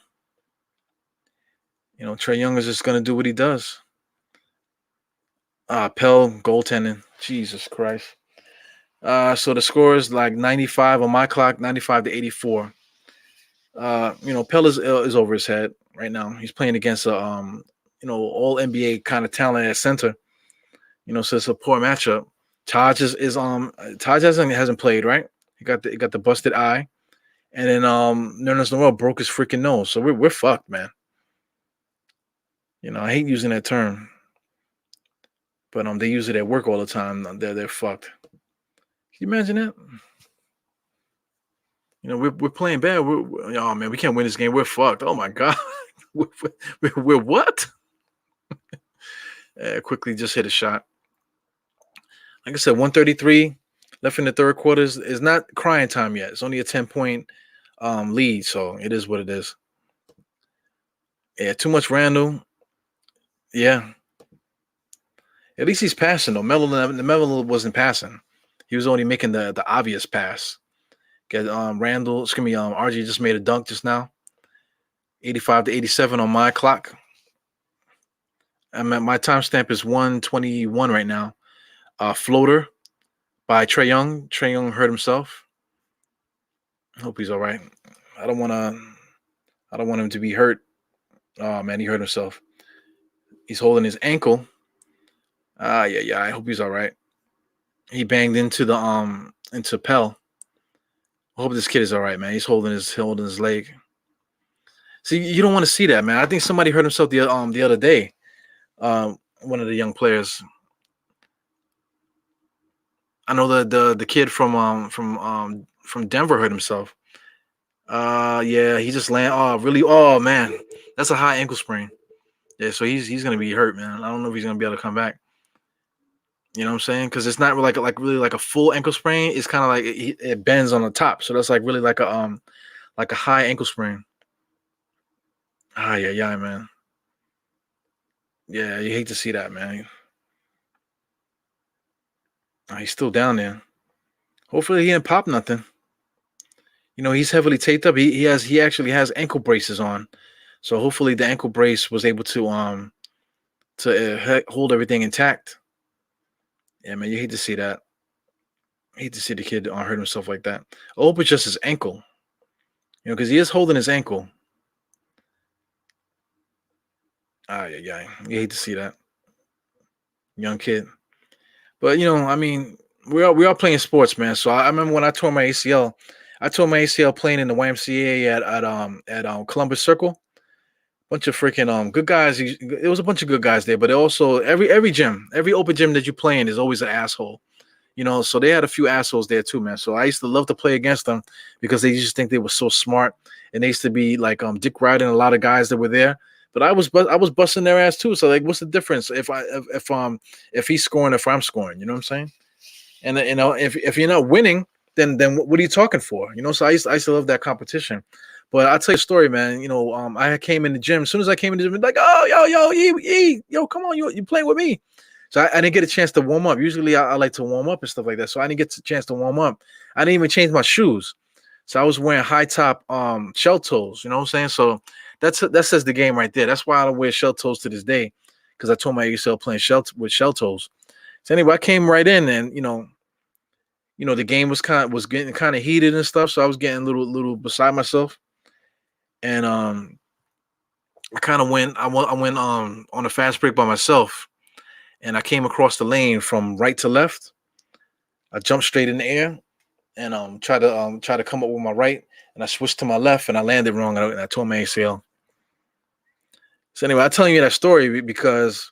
Trae Young is just gonna do what he does. Pell goaltending. Jesus Christ. So the score is like 95 on my clock, 95-84. Pell is over his head right now. He's playing against a all NBA kind of talent at center. So it's a poor matchup. Taj hasn't played, right? He got the busted eye, and then Nerlens Noel broke his freaking nose. So we're fucked, man. I hate using that term, but they use it at work all the time. They're fucked. Can you imagine that? We're playing bad. Oh man, we can't win this game. We're fucked. Oh my god, we're what? Quickly just hit a shot. Like I said, 133. left in the third quarter is not crying time yet. It's only a 10-point lead, so it is what it is. Yeah, too much Randall. Yeah, at least he's passing though. Melo wasn't passing. He was only making the obvious pass. Get Randall, excuse me, RG just made a dunk just now. 85-87 on my clock. I'm at my timestamp is 1:21 right now. Floater by Trae Young. Trae Young hurt himself. I hope he's all right. I don't want him to be hurt. Oh man, he hurt himself. He's holding his ankle. Yeah. I hope he's all right. He banged into into Pell. I hope this kid is all right, man. He's holding his leg. See, you don't want to see that, man. I think somebody hurt himself the other day. One of the young players. I know the kid from Denver hurt himself. Yeah, he just landed. Oh, really? Oh man, that's a high ankle sprain. Yeah, so he's gonna be hurt, man. I don't know if he's gonna be able to come back. You know what I'm saying? Because it's not really like a full ankle sprain. It's kind of like it bends on the top, so that's like really like a high ankle sprain. Yeah, man. Yeah, you hate to see that, man. He's still down there. Hopefully he didn't pop nothing. You know, he's heavily taped up. He actually has ankle braces on, so hopefully the ankle brace was able to hold everything intact. Yeah, man, you hate to see that. Hate to see the kid hurt himself like that. I hope it's just his ankle, you know, because he is holding his ankle. Yeah, you hate to see that young kid, but you know, I mean, we are playing sports, man. So I remember when I tore my ACL. I tore my ACL playing in the YMCA at Columbus Circle. Bunch of freaking good guys. It was a bunch of good guys there, but also every gym, every open gym that you play in is always an asshole. You know, so they had a few assholes there too, man. So I used to love to play against them because they just think they were so smart, and they used to be like dick riding a lot of guys that were there. But I was busting their ass too. So like, what's the difference if he's scoring, if I'm scoring? You know what I'm saying? And you know, if you're not winning, then what are you talking for? You know, so I used to love that competition. But I'll tell you a story, man. You know, I came in the gym. As soon as I came in the gym, like, oh, yo, come on, you playing with me. So I didn't get a chance to warm up. Usually I like to warm up and stuff like that. So I didn't get a chance to warm up. I didn't even change my shoes. So I was wearing high top shell toes. You know what I'm saying? So that says the game right there. That's why I don't wear shell toes to this day, because I tore my ACL playing with shell toes. So anyway, I came right in, and you know, the game was getting kind of heated and stuff. So I was getting a little beside myself. And I kind of went on a fast break by myself, and I came across the lane from right to left. I jumped straight in the air and tried to come up with my right, and I switched to my left, and I landed wrong, and I tore my ACL. So anyway, I'm telling you that story because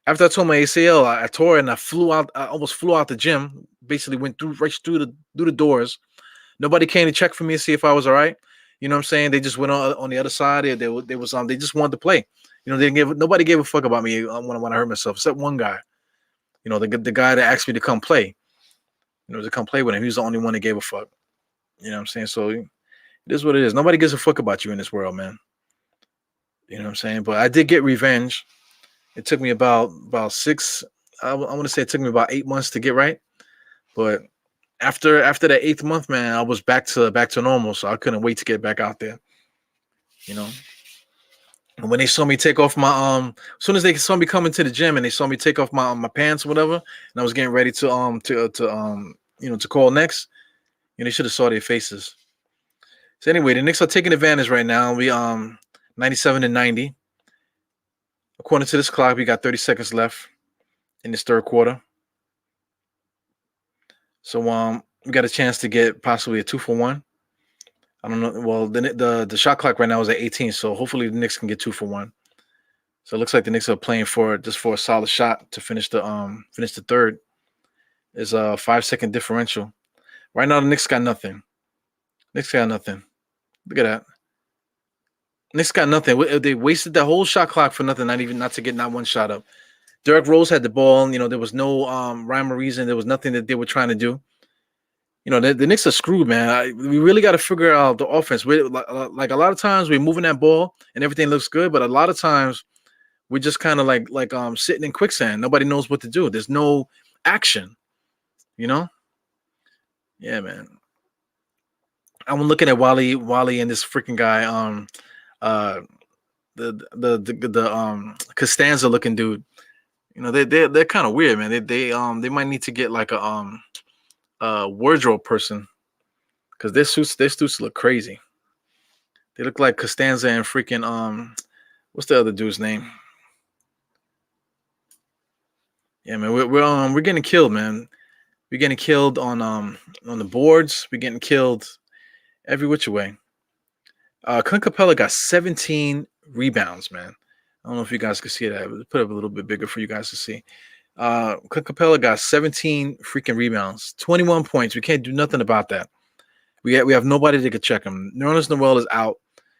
after I tore my ACL, I tore it and I flew out. I almost flew out the gym. Basically, went right through the doors. Nobody came to check for me to see if I was all right. You know what I'm saying? They just went on the other side. They just wanted to play. You know, nobody gave a fuck about me when I hurt myself, except one guy. You know, the guy that asked me to come play. You know, to come play with him. He was the only one that gave a fuck. You know what I'm saying? So it is what it is. Nobody gives a fuck about you in this world, man. You know what I'm saying? But I did get revenge. It took me about 6. I want to say it took me about 8 months to get right. But after that 8th month, man, I was back to normal. So I couldn't wait to get back out there. You know. And when they saw me take off my as soon as they saw me coming to the gym and they saw me take off my pants or whatever, and I was getting ready to call Knicks, you know, they should have saw their faces. So anyway, the Knicks are taking advantage right now. We 97-90. According to this clock, we got 30 seconds left in this third quarter. So we got a chance to get possibly a 2-for-1. I don't know. Well, the shot clock right now is at 18, so hopefully the Knicks can get 2-for-1. So it looks like the Knicks are playing for a solid shot to finish the third. It's a 5-second differential. Right now the Knicks got nothing. Look at that. Knicks got nothing. They wasted the whole shot clock for nothing. Not to get one shot up. Derrick Rose had the ball. You know, there was no rhyme or reason. There was nothing that they were trying to do. The Knicks are screwed, man. We really got to figure out the offense. Like a lot of times we're moving that ball and everything looks good, but a lot of times we're just kind of like sitting in quicksand. Nobody knows what to do. There's no action, you know? Yeah, man. I'm looking at Wally and this freaking guy, uh, the Costanza looking dude. They're kind of weird, man. They might need to get like a wardrobe person because their suits look crazy. They look like Costanza and freaking what's the other dude's name? Yeah, man, we're getting killed, man. We're getting killed on the boards. We're getting killed every which way. Clint Capella got 17 rebounds, man. I don't know if you guys can see that. I'll put it up a little bit bigger for you guys to see. Clint Capella got 17 freaking rebounds, 21 points. We can't do nothing about that. We have nobody that could check him. Nerlens Noel is out,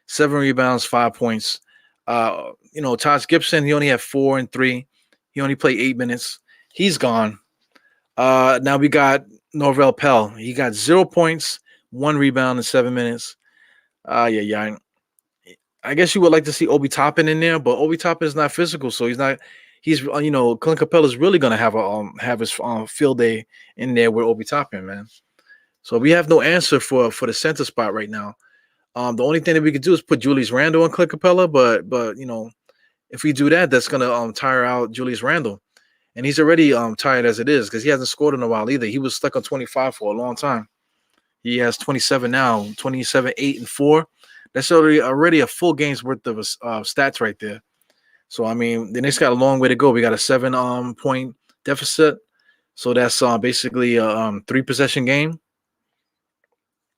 7 rebounds, 5 points. Taj Gibson, he only had 4 and 3. He only played 8 minutes. He's gone. Now we got Norvel Pell. He got 0 points, 1 rebound in 7 minutes. Yeah. I guess you would like to see Obi Toppin in there, but Obi Toppin is not physical, so he's not. He's Clint Capella is really gonna have his field day in there with Obi Toppin, man. So we have no answer for the center spot right now. The only thing that we could do is put Julius Randle and Clint Capella, but if we do that, that's gonna tire out Julius Randle, and he's already tired as it is because he hasn't scored in a while either. He was stuck on 25 for a long time. He has 27 now, 27, 8, and 4. That's already a full game's worth of stats right there. So I mean, the Knicks got a long way to go. We got a 7 point deficit, so that's basically a 3 possession game,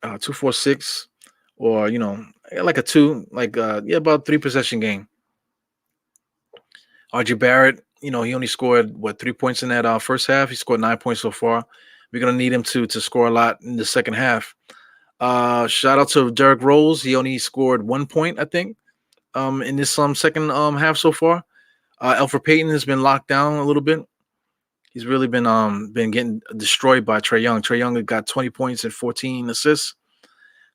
2, 4, 6, or like a 2, about 3 possession game. RJ Barrett, he only scored 3 points in that first half. He scored 9 points so far. We're gonna need him to score a lot in the second half. Shout out to Derrick Rose. He only scored 1 point, I think, in this second half so far. Elfrid Payton has been locked down a little bit. He's really been getting destroyed by Trae Young. Trae Young got 20 points and 14 assists.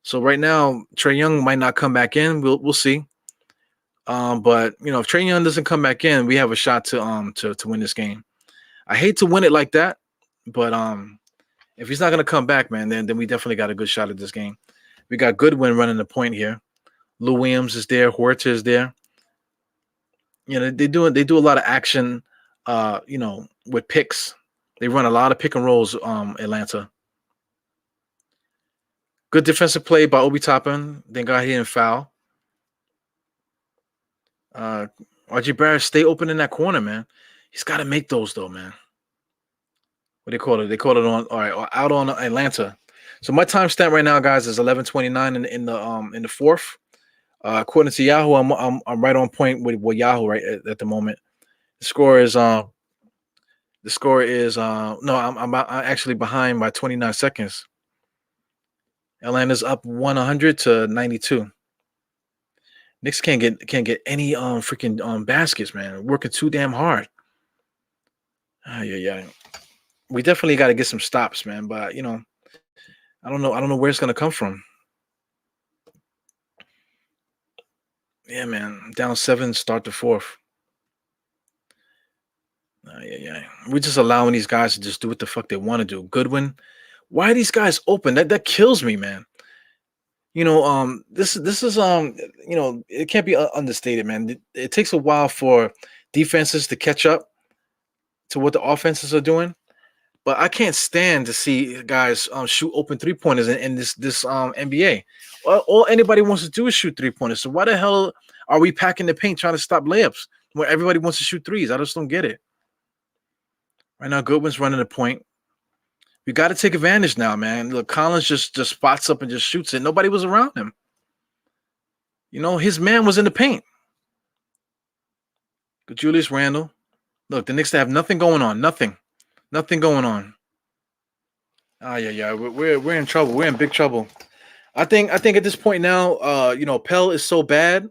So right now, Trae Young might not come back in. We'll see. But if Trae Young doesn't come back in, we have a shot to win this game. I hate to win it like that, but if he's not going to come back, man, then we definitely got a good shot at this game. We got Goodwin running the point here. Lou Williams is there. Huerta is there. They do a lot of action, with picks. They run a lot of pick and rolls, Atlanta. Good defensive play by Obi Toppin. Thank God he didn't foul. RJ Barrett, stay open in that corner, man. He's got to make those, though, man. What they call it? They call it out on Atlanta. So my timestamp right now, guys, is 11:29 in the fourth. According to Yahoo, I'm right on point with Yahoo right at the moment. The score is no, I'm actually behind by 29 seconds. Atlanta's up 100 to 92. Knicks can't get any freaking baskets, man. Working too damn hard. Yeah. We definitely got to get some stops, man. But I don't know where it's gonna come from. Yeah, man. Down 7, start the fourth. Yeah. We're just allowing these guys to just do what the fuck they want to do. Goodwin, why are these guys open? That kills me, man. This is it can't be understated, man. It takes a while for defenses to catch up to what the offenses are doing. But I can't stand to see guys shoot open 3-pointers in this NBA. All anybody wants to do is shoot 3-pointers. So why the hell are we packing the paint trying to stop layups when everybody wants to shoot threes? I just don't get it. Right now, Goodwin's running the point. We got to take advantage now, man. Look, Collins just spots up and just shoots it. Nobody was around him. His man was in the paint. Good Julius Randle. Look, the Knicks have nothing going on. Nothing going on. Yeah. We're in trouble. We're in big trouble. I think at this point now, Pell is so bad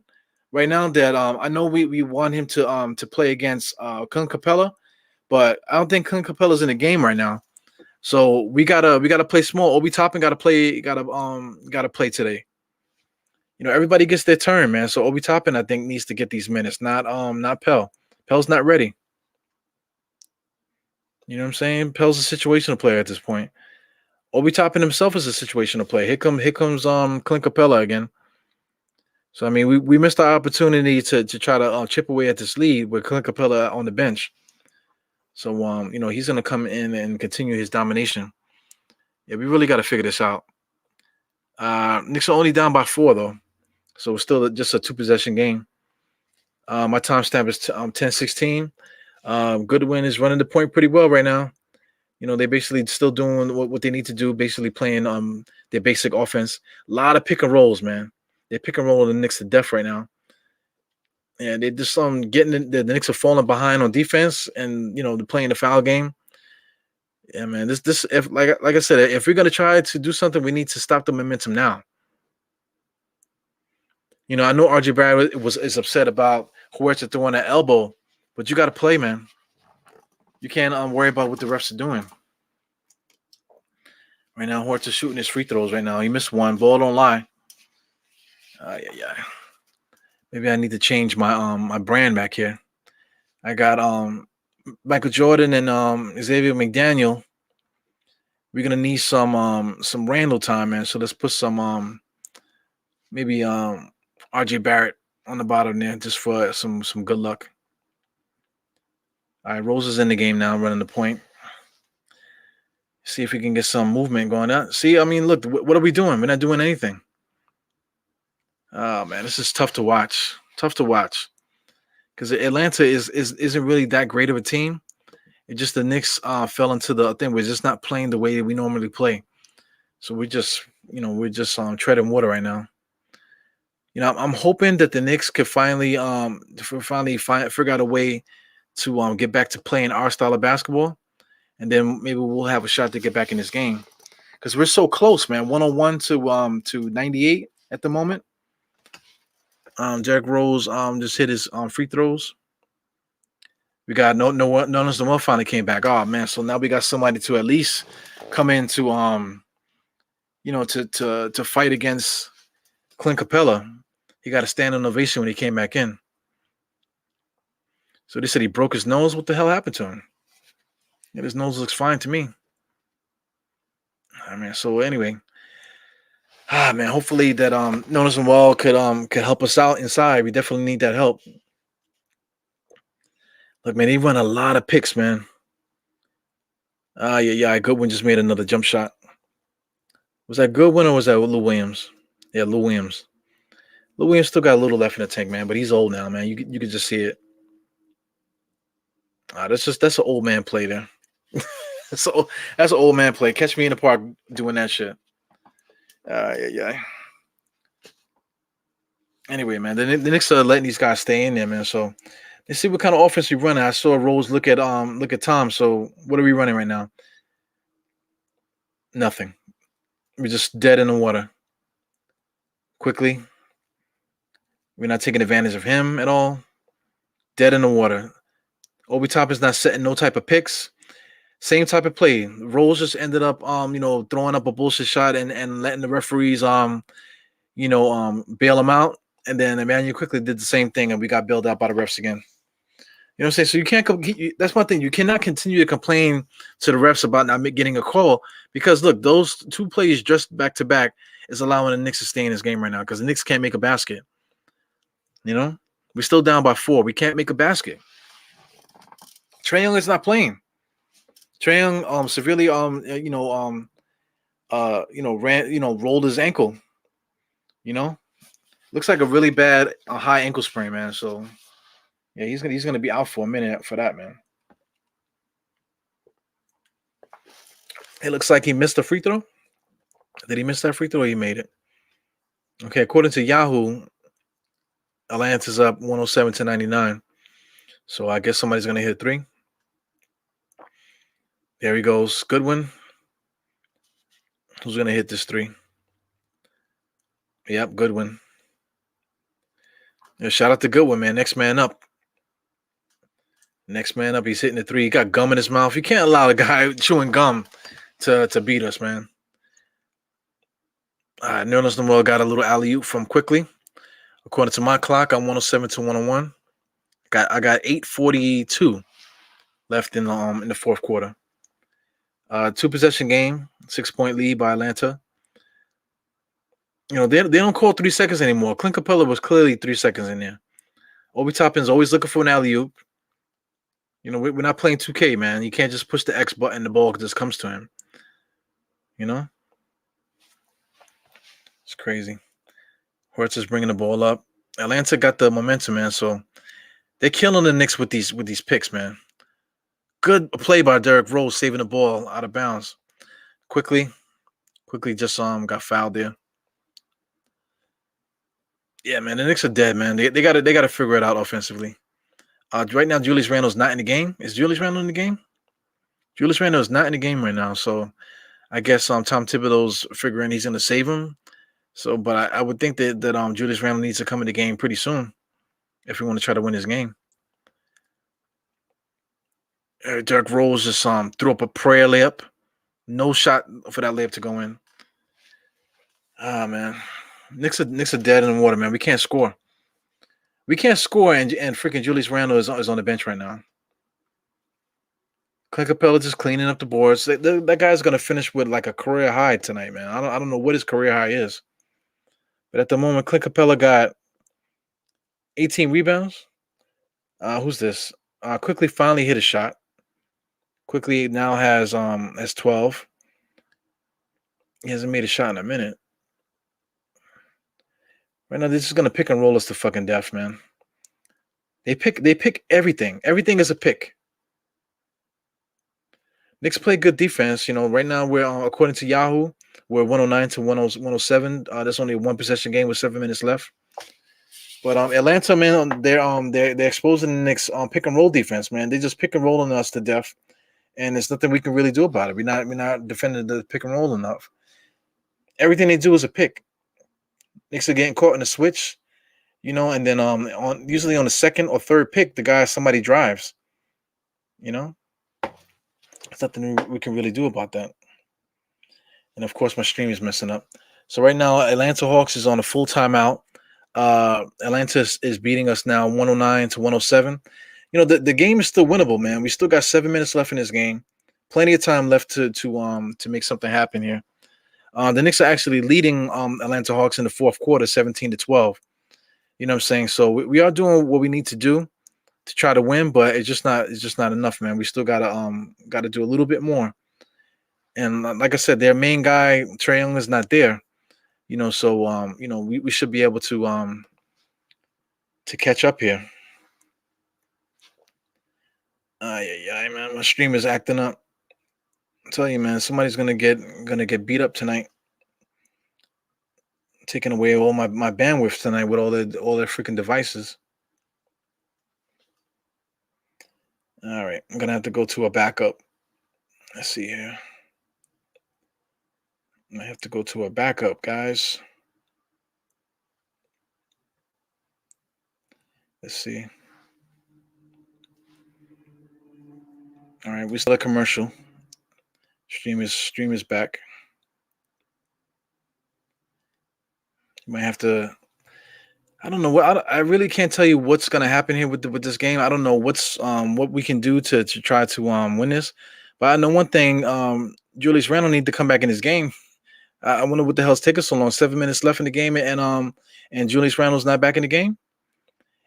right now that I know we want him to play against Clint Capella, but I don't think Clint Capella's in the game right now. So we gotta play small. Obi Toppin gotta play today. Everybody gets their turn, man. So Obi Toppin, I think, needs to get these minutes, not Pell. Pell's not ready. You know what I'm saying? Pell's a situational player at this point. Obi Toppin himself is a situational player. Here comes Clint Capella again. So I mean, we missed our opportunity to try to chip away at this lead with Clint Capella on the bench. So he's gonna come in and continue his domination. Yeah, we really got to figure this out. Knicks are only down by 4 though, so it's still just a 2 possession game. My timestamp is 10:16. Goodwin is running the point pretty well right now. They basically still doing what they need to do, basically playing their basic offense. A lot of pick and rolls, man. They pick and roll the Knicks to death right now. And they just getting the Knicks are falling behind on defense, and they're playing the foul game. Yeah, man. This if like I said, if we're gonna try to do something, we need to stop the momentum now. I know RJ Barrett is upset about Huerta throwing that elbow, but you got to play, man. You can't worry about what the refs are doing. Right now, Huerta's shooting his free throws right now. He missed one. Ball don't lie. Yeah. Maybe I need to change my brand back here. I got Michael Jordan and Xavier McDaniel. We're gonna need some Randall time, man. So let's put some maybe RJ Barrett on the bottom there just for some good luck. All right, Rose is in the game now, running the point. See if we can get some movement going on. See, I mean, look, what are we doing? We're not doing anything. Oh man, this is tough to watch. Tough to watch because Atlanta isn't really that great of a team. It just the Knicks fell into the thing. We're just not playing the way that we normally play. So we're just treading water right now. I'm hoping that the Knicks could finally figure out a way to get back to playing our style of basketball, and then maybe we'll have a shot to get back in this game because we're so close, man. 101 to 98 at the moment. Derrick Rose just hit his free throws. We got Notice the one finally came back. Oh man, so now we got somebody to at least come in to to fight against Clint Capella. He got a standing ovation when he came back in. So they said he broke his nose. What the hell happened to him? Yeah, his nose looks fine to me. I mean, so anyway. Man, hopefully that Notice and Wall could help us out inside. We definitely need that help. Look, man, they run a lot of picks, man. Yeah. Goodwin just made another jump shot. Was that Goodwin or was that Lou Williams? Yeah, Lou Williams. Lou Williams still got a little left in the tank, man, but he's old now, man. You could just see it. That's an old man play there. So that's an old man play. Catch me in the park doing that shit. Yeah. Anyway, man, the Knicks are letting these guys stay in there, man. So let's see what kind of offense we run. I saw Rose look at Tom. So what are we running right now? Nothing. We're just dead in the water. Quickly. We're not taking advantage of him at all. Dead in the water. Obi Toppin's not setting no type of picks. Same type of play. Rose just ended up throwing up a bullshit shot and letting the referees bail him out. And then Emmanuel quickly did the same thing and we got bailed out by the refs again. You know what I'm saying? So you can't that's one thing. You cannot continue to complain to the refs about not getting a call because look, those two plays just back to back is allowing the Knicks to stay in this game right now because the Knicks can't make a basket. We're still down by 4. We can't make a basket. Trae Young is not playing. Trae Young severely rolled his ankle. Looks like a really bad high ankle sprain, man. So yeah, he's gonna be out for a minute for that, man. It looks like he missed a free throw. Did he miss that free throw or he made it? Okay, according to Yahoo, Atlanta's up 107 to 99. So I guess somebody's gonna hit a 3. There he goes. Goodwin. Who's gonna hit this 3? Yep, Goodwin. Yeah, shout out to Goodwin, man. Next man up. He's hitting the 3. He got gum in his mouth. You can't allow a guy chewing gum to beat us, man. Nerlens Noel got a little alley oop from Quickly. According to my clock, I'm 107 to 101. I got 8:42 left in the fourth quarter. 2-possession game, 6-point lead by Atlanta. You know, they don't call 3 seconds anymore. Clint Capella was clearly 3 seconds in there. Obi Toppin's always looking for an alley oop. You know, we're not playing 2K, man. You can't just push the X button, the ball just comes to him. You know, it's crazy. Hurts is bringing the ball up. Atlanta got the momentum, man. So they're killing the Knicks with these picks, man. Good play by Derrick Rose, saving the ball out of bounds. Quickly just got fouled there. Yeah, man, the Knicks are dead, man. They gotta figure it out offensively. Right now, Julius Randle's not in the game. Is Julius Randle in the game? Julius Randle is not in the game right now, so I guess Tom Thibodeau's figuring he's gonna save him. So, but I would think that Julius Randle needs to come in the game pretty soon if we want to try to win this game. Derrick Rose just threw up a prayer layup. No shot for that layup to go in. Ah, man. Knicks are dead in the water, man. We can't score. We can't score, and freaking Julius Randle is on the bench right now. Clint Capella just cleaning up the boards. That guy's gonna finish with like a career high tonight, man. I don't know what his career high is, but at the moment, Clint Capella got 18 rebounds. Who's this? Quickly finally hit a shot. Quickly now has 12. He hasn't made a shot in a minute. Right now, this is gonna pick and roll us to fucking death, man. They pick everything. Everything is a pick. Knicks play good defense. You know, right now we're according to Yahoo, we're 109 to 107. That's only a 1-possession game with 7 minutes left. But Atlanta, man, they're exposing the Knicks pick and roll defense, man. They just pick and roll on us to death, and there's nothing we can really do about it. We're not defending the pick and roll enough. Everything they do is a pick. Knicks are getting caught in a switch, you know, and then usually on the second or third pick, somebody drives. You know, there's nothing we can really do about that. And of course, my stream is messing up. So right now, Atlanta Hawks is on a full timeout. Atlanta is beating us now 109 to 107. You know, the game is still winnable, man. We still got 7 minutes left in this game. Plenty of time left to make something happen here. The Knicks are actually leading Atlanta Hawks in the fourth quarter, 17 to 12. You know what I'm saying? So we are doing what we need to do to try to win, but it's just not enough, man. We still gotta do a little bit more. And like I said, their main guy, Trae Young, is not there. You know, so you know, we should be able to catch up here. Yeah, man, my stream is acting up. I tell you, man, somebody's gonna get beat up tonight. Taking away all my bandwidth tonight with all their freaking devices. All right, I'm gonna have to go to a backup. Let's see here. I have to go to a backup, guys. Let's see. All right, we still a commercial. Stream is back. You might have to. I don't know what I really can't tell you what's gonna happen here with this game. I don't know what we can do to try to win this. But I know one thing. Julius Randle need to come back in this game. I wonder what the hell's taking so long. 7 minutes left in the game, and Julius Randle's not back in the game.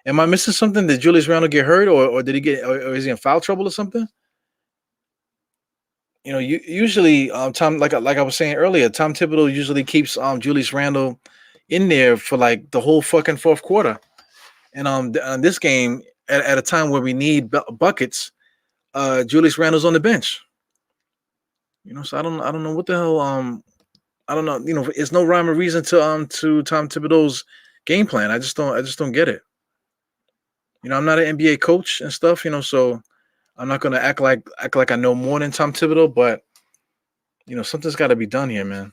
Am I missing something? Did Julius Randle get hurt, or did he get, or is he in foul trouble or something? You know, usually Tom, like I was saying earlier, Tom Thibodeau usually keeps Julius Randle in there for like the whole fucking fourth quarter, and on this game at a time where we need buckets, Julius Randle's on the bench. You know, so I don't know what the hell I don't know. You know, it's no rhyme or reason to Tom Thibodeau's game plan. I just don't get it. You know, I'm not an NBA coach and stuff. You know, so I'm not gonna act like I know more than Tom Thibodeau. But you know, something's got to be done here, man.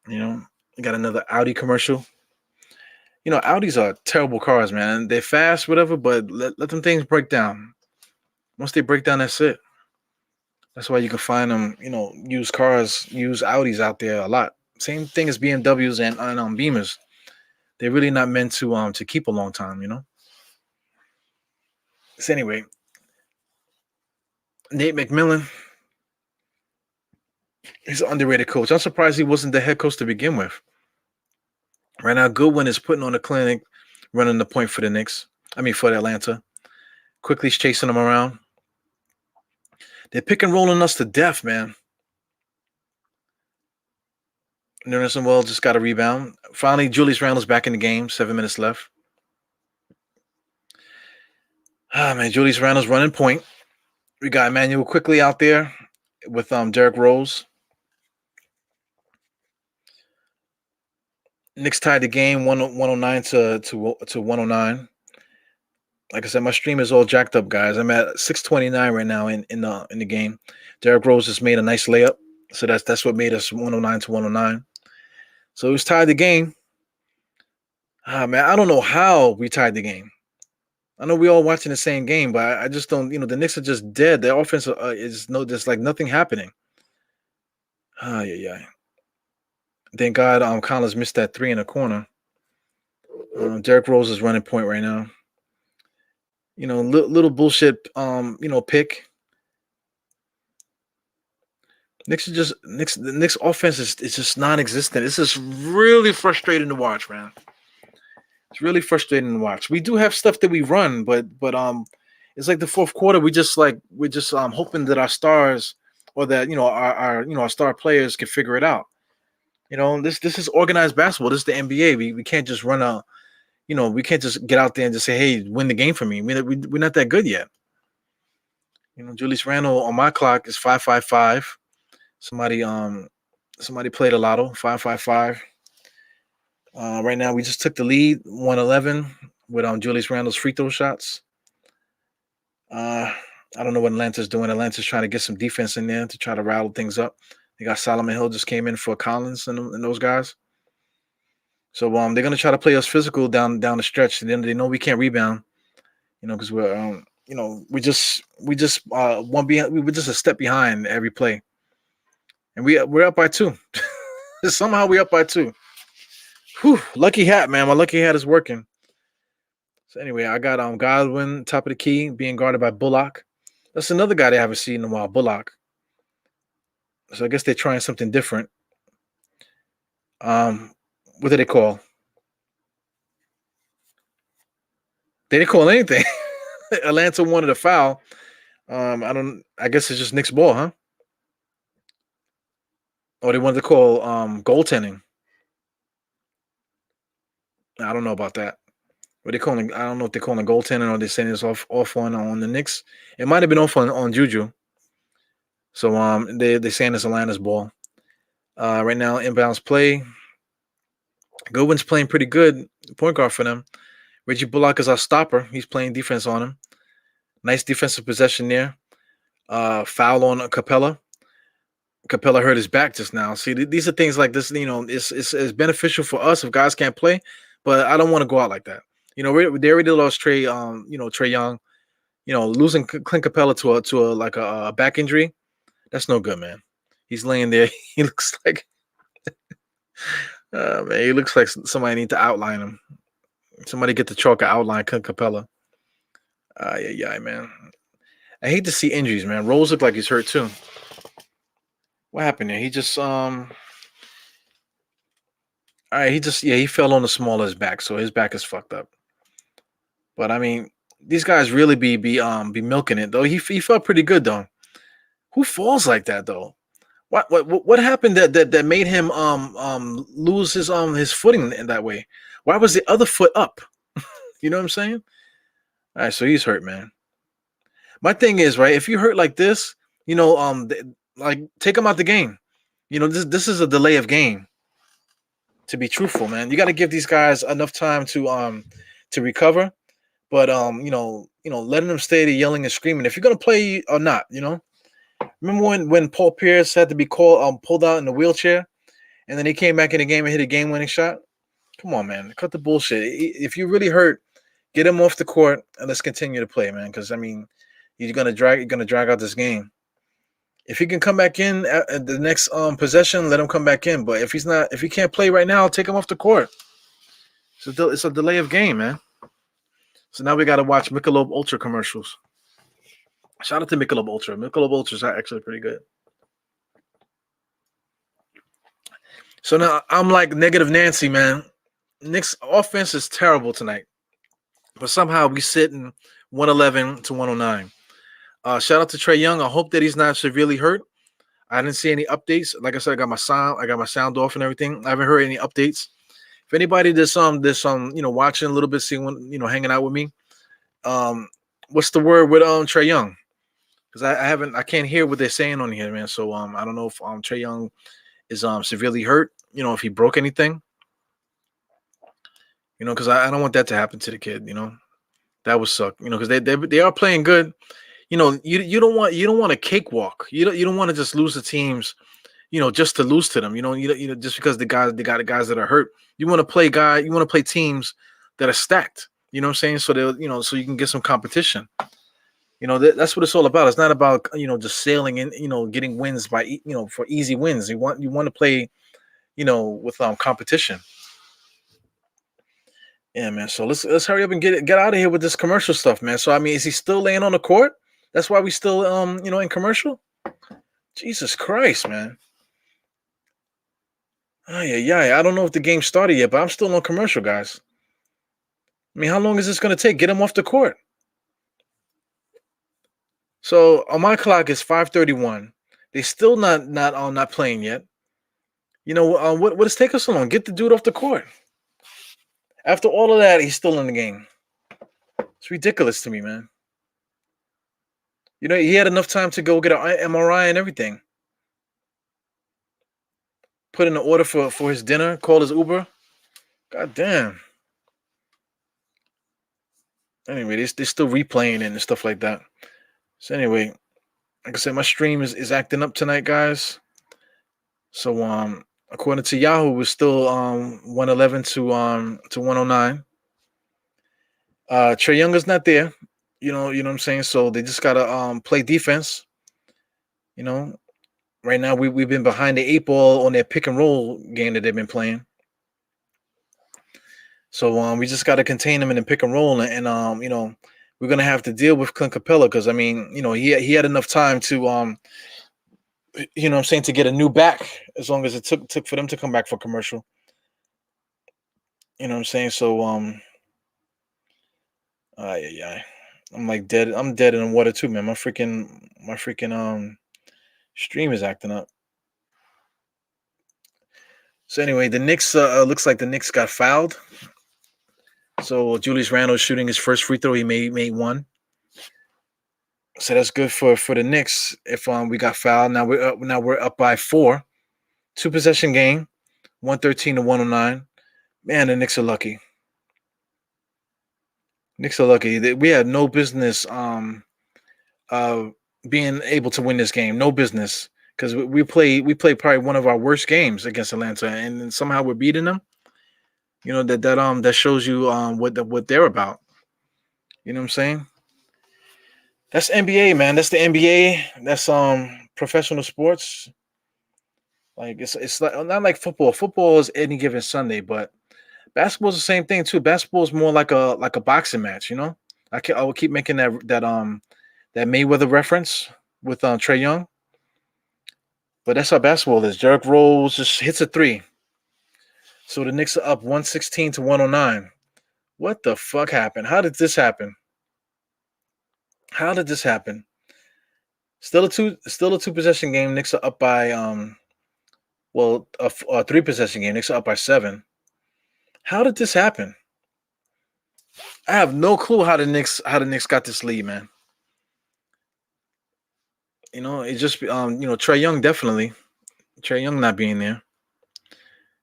You know, we got another Audi commercial. You know, Audis are terrible cars, man. They're fast, whatever, but let them things break down. Once they break down, that's it. That's why you can find them, used cars, used Audis out there a lot. Same thing as BMWs and Beamers. They're really not meant to keep a long time. So anyway, Nate McMillan, he's an underrated coach. I'm surprised he wasn't the head coach to begin with. Right now, Goodwin is putting on a clinic, running the point for the Knicks. For Atlanta. Quickly's chasing them around. They're pick and rolling us to death, man. Nerlens Noel just got a rebound. Finally, Julius Randle's back in the game. 7 minutes left. Man, Julius Randle's running point. We got Emmanuel Quickly out there with Derrick Rose. Knicks tied the game 109 to 109. Like I said, my stream is all jacked up, guys. I'm at 629 right now in the game. Derrick Rose just made a nice layup, so that's what made us 109 to 109. So it was tied the game. Man, I don't know how we tied the game. I know we all watching the same game, but I just don't. The Knicks are just dead. Their offense there's like nothing happening. Yeah. Thank God, Collins missed that 3 in the corner. Derrick Rose is running point right now. Little bullshit, pick. The Knicks offense is just non-existent. It's just really frustrating to watch, man. It's really frustrating to watch. We do have stuff that we run, but it's like the fourth quarter. We're just hoping that our stars or that our star players can figure it out. This is organized basketball. This is the NBA. We can't just run we can't just get out there and just say, hey, win the game for me. We're not that good yet. Julius Randle on my clock is 5.55. Somebody played a lotto, 5.55. Right now, we just took the lead, 111 with Julius Randle's free throw shots. I don't know what Atlanta's doing. Atlanta's trying to get some defense in there to try to rattle things up. They got Solomon Hill just came in for Collins and those guys. So they're gonna try to play us physical down the stretch. And then they know we can't rebound, because we're we just we're just a step behind every play, and we're up by 2. Somehow we're up by 2. Whew, lucky hat, man. My lucky hat is working. So anyway, I got Godwin top of the key being guarded by Bullock. That's another guy they haven't seen in a while, Bullock. So I guess they're trying something different. What did they call? They didn't call anything. Atlanta wanted a foul. I guess it's just Knicks ball, huh? Or they wanted to call goaltending. I don't know about that. What they calling? I don't know if they're calling goaltending or they're saying it's off on the Knicks. It might have been off on Juju. So they're saying it's Atlanta's ball. Right now, inbounds play. Goodwin's playing pretty good point guard for them. Reggie Bullock is our stopper. He's playing defense on him. Nice defensive possession there. Foul on Capella. Capella hurt his back just now. See, these are things like this. It's beneficial for us if guys can't play, but I don't want to go out like that. They already lost Trey. Trey Young. Losing Clint Capella to a back injury. That's no good, man. He's laying there. He looks like, man. He looks like somebody need to outline him. Somebody get the chalk and outline Clint Capella. Yeah, man. I hate to see injuries, man. Rose looked like he's hurt too. What happened there? He just all right. He fell on the small of his back, so his back is fucked up. But I mean, these guys really be milking it though. He felt pretty good though. Who falls like that though? What happened that made him lose his footing in that way? Why was the other foot up? You know what I'm saying? All right, so he's hurt, man. My thing is, right, if you hurt like this, like take him out the game. This is a delay of game. To be truthful, man, you got to give these guys enough time to recover. But letting them stay there yelling and screaming. If you're gonna play or not, Remember when Paul Pierce had to be pulled out in the wheelchair, and then he came back in the game and hit a game-winning shot? Come on, man, cut the bullshit. If you really hurt, get him off the court and let's continue to play, man. Because I mean, you're gonna drag out this game. If he can come back in at the next possession, let him come back in. But if he can't play right now, I'll take him off the court. It's a delay of game, man. So now we got to watch Michelob Ultra commercials. Shout out to Michelob Ultra. Michelob Ultra is actually pretty good. So now I'm like negative Nancy, man. Knicks offense is terrible tonight, but somehow we sit in 111 to 109. Shout out to Trae Young. I hope that he's not severely hurt. I didn't see any updates. Like I said, I got my sound off and everything. I haven't heard any updates. If anybody that's watching a little bit, seeing hanging out with me, what's the word with Trae Young? Because I can't hear what they're saying on here, man. So I don't know if Trae Young is severely hurt. If he broke anything. Because I don't want that to happen to the kid. That would suck. Because they are playing good. You don't want a cakewalk. You don't want to just lose the teams, just to lose to them. Just because the guys that are hurt. You want to play teams that are stacked. You know what I'm saying? So they so you can get some competition. That's what it's all about. It's not about just sailing and getting wins by for easy wins. You want to play with competition. Yeah, man. So let's hurry up and get out of here with this commercial stuff, man. So I mean, is he still laying on the court? That's why we still in commercial. Jesus Christ, man. Oh yeah. I don't know if the game started yet, but I'm still on commercial, guys. I mean, how long is this gonna take? Get him off the court. So on my clock it's 5:31. They still not playing yet. What is taking so long? Get the dude off the court. After all of that, he's still in the game. It's ridiculous to me, man. He had enough time to go get an MRI and everything. Put in an order for his dinner, call his Uber. God damn. Anyway, they're still replaying it and stuff like that. So anyway, like I said, my stream is acting up tonight, guys. So according to Yahoo, we're still 111 to 109. Trae Young is not there. You know what I'm saying? So they just gotta play defense. Right now we've been behind the 8 ball on their pick and roll game that they've been playing. So we just gotta contain them in the pick and roll, and we're gonna have to deal with Clint Capella because I mean, he had enough time to to get a new back as long as it took for them to come back for commercial. You know what I'm saying? So I'm like dead. I'm dead in the water too, man. My freaking stream is acting up. So anyway, the Knicks looks like the Knicks got fouled. So Julius Randle is shooting his first free throw. He made one. So that's good for the Knicks. If we got fouled, now we're up by 4. 2-possession game, 113 to 109. Man, the Knicks are lucky. Knicks are lucky. We had no business being able to win this game. No business. Because we play probably one of our worst games against Atlanta, and somehow we're beating them. That shows you what they're about. You know what I'm saying? That's NBA, man. That's the NBA. That's professional sports. Like it's not like football. Football is any given Sunday, but basketball is the same thing too. Basketball is more like a boxing match. I will keep making that Mayweather reference with Trae Young. But that's how basketball is. Derrick Rose just hits a 3. So the Knicks are up 116 to 109. What the fuck happened? How did this happen? Still a 2-possession game. Knicks are up by a 3-possession game. Knicks are up by 7. How did this happen? I have no clue how the Knicks got this lead, man. It just Trae Young definitely. Trae Young not being there.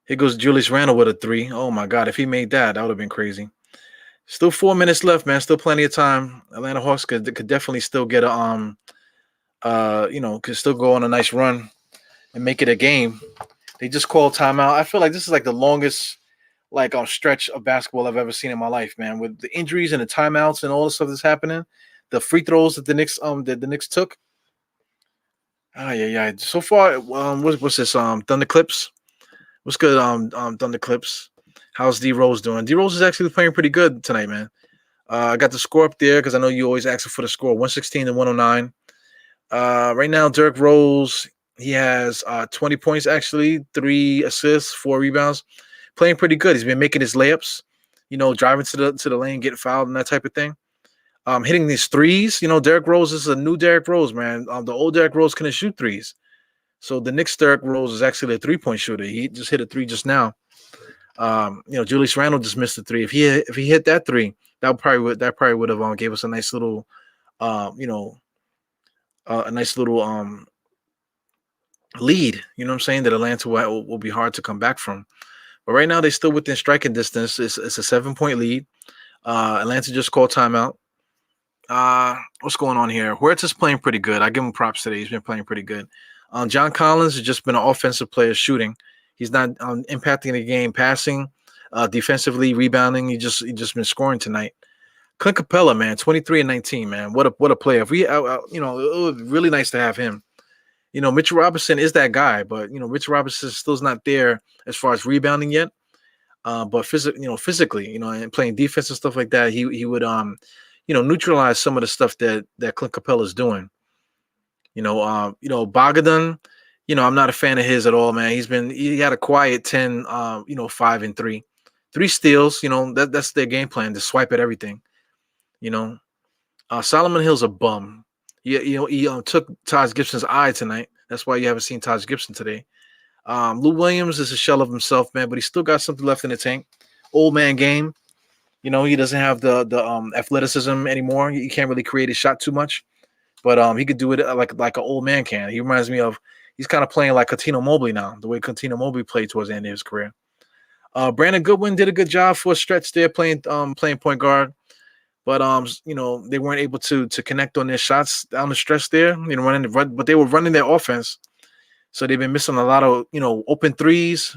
Here goes Julius Randle with a 3. Oh my God! If he made that would have been crazy. Still 4 minutes left, man. Still plenty of time. Atlanta Hawks could definitely still get a could still go on a nice run and make it a game. They just called timeout. I feel like this is like the longest stretch of basketball I've ever seen in my life, man. With the injuries and the timeouts and all the stuff that's happening, the free throws that the Knicks took. Yeah, yeah. So far, what's this? Thunder Clips. What's good? Thunder Clips. How's D Rose doing? D Rose is actually playing pretty good tonight, man. I got the score up there because I know you always ask for the score. 116 to 109. Right now, Dirk Rose, he has 20 points actually, 3 assists, 4 rebounds. Playing pretty good. He's been making his layups, driving to the lane, getting fouled and that type of thing. Hitting these threes. Derrick Rose is a new Derrick Rose, man. The old Derrick Rose couldn't shoot threes. So the Knicks Derrick Rose is actually a 3-point shooter. He just hit a three just now. Julius Randle just missed a three. If he hit that three, that probably would have gave us a nice little a nice little lead. You know what I'm saying? That Atlanta will be hard to come back from. But right now they're still within striking distance. It's a 7-point lead. Atlanta just called timeout. What's going on here? Huerta's playing pretty good. I give him props today. He's been playing pretty good. John Collins has just been an offensive player shooting. He's not impacting the game, passing, defensively, rebounding. He just been scoring tonight. Clint Capella, man, 23 and 19, man. What a player. If we, it was really nice to have him. Mitchell Robinson is that guy, but Mitchell Robinson still's not there as far as rebounding yet. But physically, and playing defense and stuff like that, he would neutralize some of the stuff that Clint Capella is doing. Bogdan, I'm not a fan of his at all, man. He had a quiet 10, 5 and 3. 3 steals, that's their game plan, to swipe at everything. Solomon Hill's a bum. He took Taj Gibson's eye tonight. That's why you haven't seen Taj Gibson today. Lou Williams is a shell of himself, man, but he's still got something left in the tank. Old man game. He doesn't have the athleticism anymore. He can't really create his shot too much, but he could do it like an old man can. He reminds me of, he's kind of playing like Cuttino Mobley now, the way Cuttino Mobley played towards the end of his career. Brandon Goodwin did a good job for a stretch there playing point guard, but they weren't able to connect on their shots down the stretch there. But they were running their offense, so they've been missing a lot of open threes,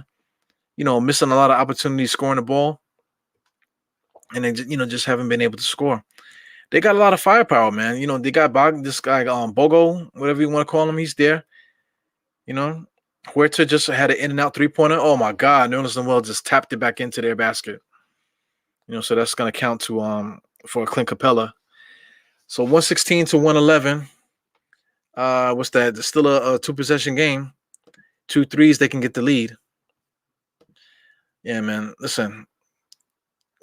missing a lot of opportunities scoring the ball, and they just haven't been able to score. They got a lot of firepower, man. They got this guy Bogo, whatever you want to call him. He's there. Huerta just had an in and out 3-pointer. Oh my God, Nerlens Noel just tapped it back into their basket. So that's gonna count to for Clint Capella. So 116 to 111. What's that? It's still a 2-possession game. 2 threes, they can get the lead. Yeah, man. Listen,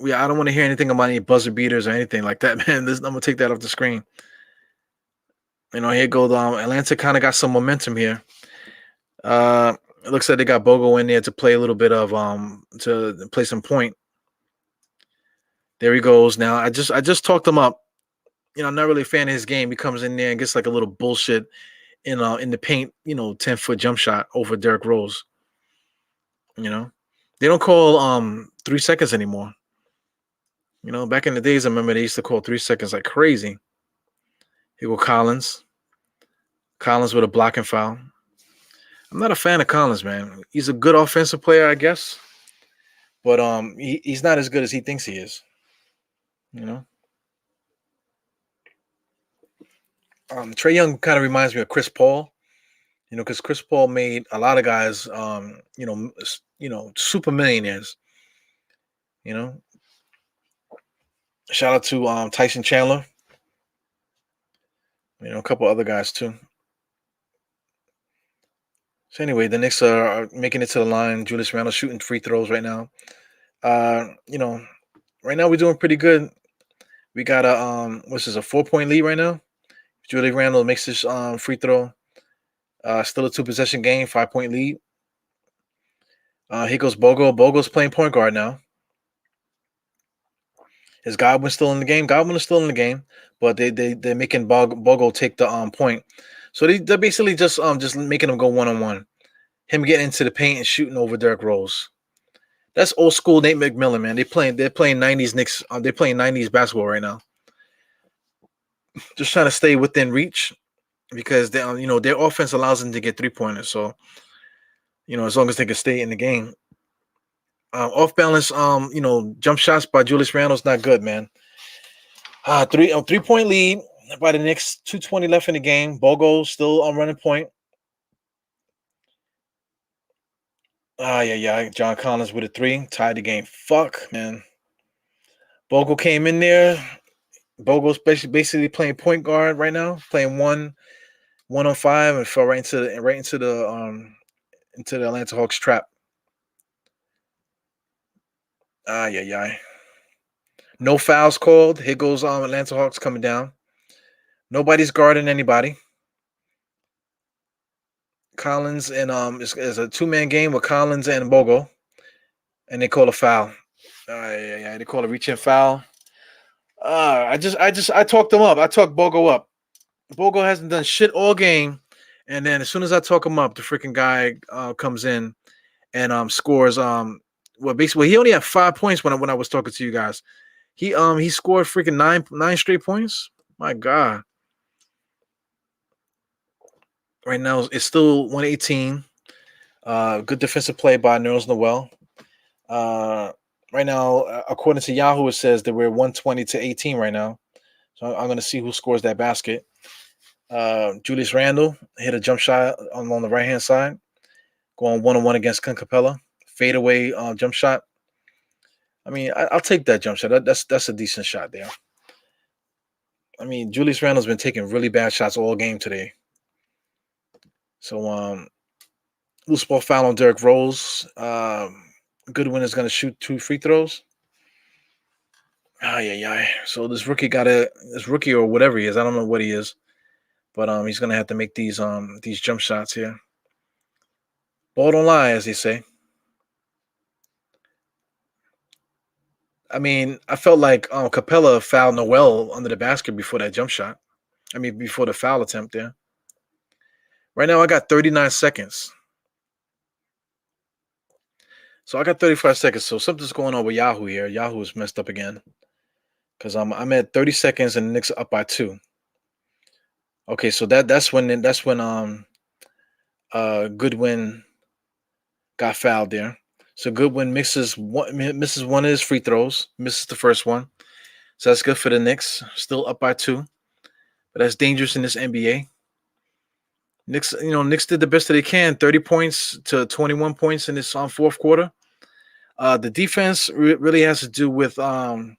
I don't want to hear anything about any buzzer beaters or anything like that, man. I'm gonna take that off the screen. Here goes Atlanta kind of got some momentum here. It looks like they got Bogo in there to play a little bit of to play some point. There he goes. Now I just talked him up. I'm not really a fan of his game. He comes in there and gets like a little bullshit in the paint, 10-foot jump shot over Derrick Rose. They don't call 3 seconds anymore. Back in the days, I remember they used to call 3 seconds like crazy. Here go Collins. Collins with a blocking foul. I'm not a fan of Collins, man. He's a good offensive player, I guess, but he's not as good as he thinks he is. Trae Young kind of reminds me of Chris Paul, because Chris Paul made a lot of guys, super millionaires. Shout out to Tyson Chandler. A couple other guys too. So anyway, the Knicks are making it to the line. Julius Randle shooting free throws right now. Right now we're doing pretty good. We got a 4-point lead right now. Julius Randle makes this free throw. Still a 2-possession game, 5-point lead. Here goes Bogo. Bogo's playing point guard now. Is Godwin still in the game? Godwin is still in the game, but they're making Bogo take the point. So they're basically just making him go 1-on-1. Him getting into the paint and shooting over Derrick Rose. That's old school Nate McMillan, man. They're playing 90s Knicks. They're playing 90s basketball right now. Just trying to stay within reach because they, their offense allows them to get 3-pointers. So, as long as they can stay in the game. Off balance, jump shots by Julius Randle's not good, man. 3-point lead by the Knicks. 2:20 left in the game. Bogo still on running point. Yeah. John Collins with a three, tied the game. Fuck, man. Bogle came in there. Bogle's basically playing point guard right now, playing 1 on 5, and fell into the Atlanta Hawks trap. Yeah. No fouls called. Here goes Atlanta Hawks coming down. Nobody's guarding anybody. Collins and is a 2-man game with Collins and Bogle, and they call a foul. Yeah. They call a reach-in foul. I talked them up. I talked Bogle up. Bogle hasn't done shit all game, and then as soon as I talk him up, the freaking guy comes in and scores. Well, basically, he only had 5 points when I was talking to you guys. He scored freaking nine straight points. My God. Right now it's still 118. Good defensive play by Nerlens Noel. Right now, according to Yahoo, it says that we're 120-18 right now. So I'm going to see who scores that basket. Julius Randle hit a jump shot on the right hand side, going 1-on-1 against Clint Capella. Fadeaway jump shot. I mean, I'll take that jump shot. That's a decent shot there. I mean, Julius Randle's been taking really bad shots all game today. So loose ball foul on Derrick Rose. Goodwin is going to shoot 2 free throws. Yeah. So this rookie or whatever he is, I don't know what he is, but he's going to have to make these jump shots here. Ball don't lie, as they say. I mean, I felt like Capella fouled Noel under the basket before that jump shot. I mean, before the foul attempt there. Right now, I got 39 seconds. So I got 35 seconds. So something's going on with Yahoo here. Yahoo is messed up again. Because I'm at 30 seconds and the Knicks are up by 2. Okay, so that's when Goodwin got fouled there. So Goodwin misses one of his free throws, misses the first one. So that's good for the Knicks. Still up by 2. But that's dangerous in this NBA. Knicks did the best that they can. 30 points to 21 points in this fourth quarter. The defense really has to do with a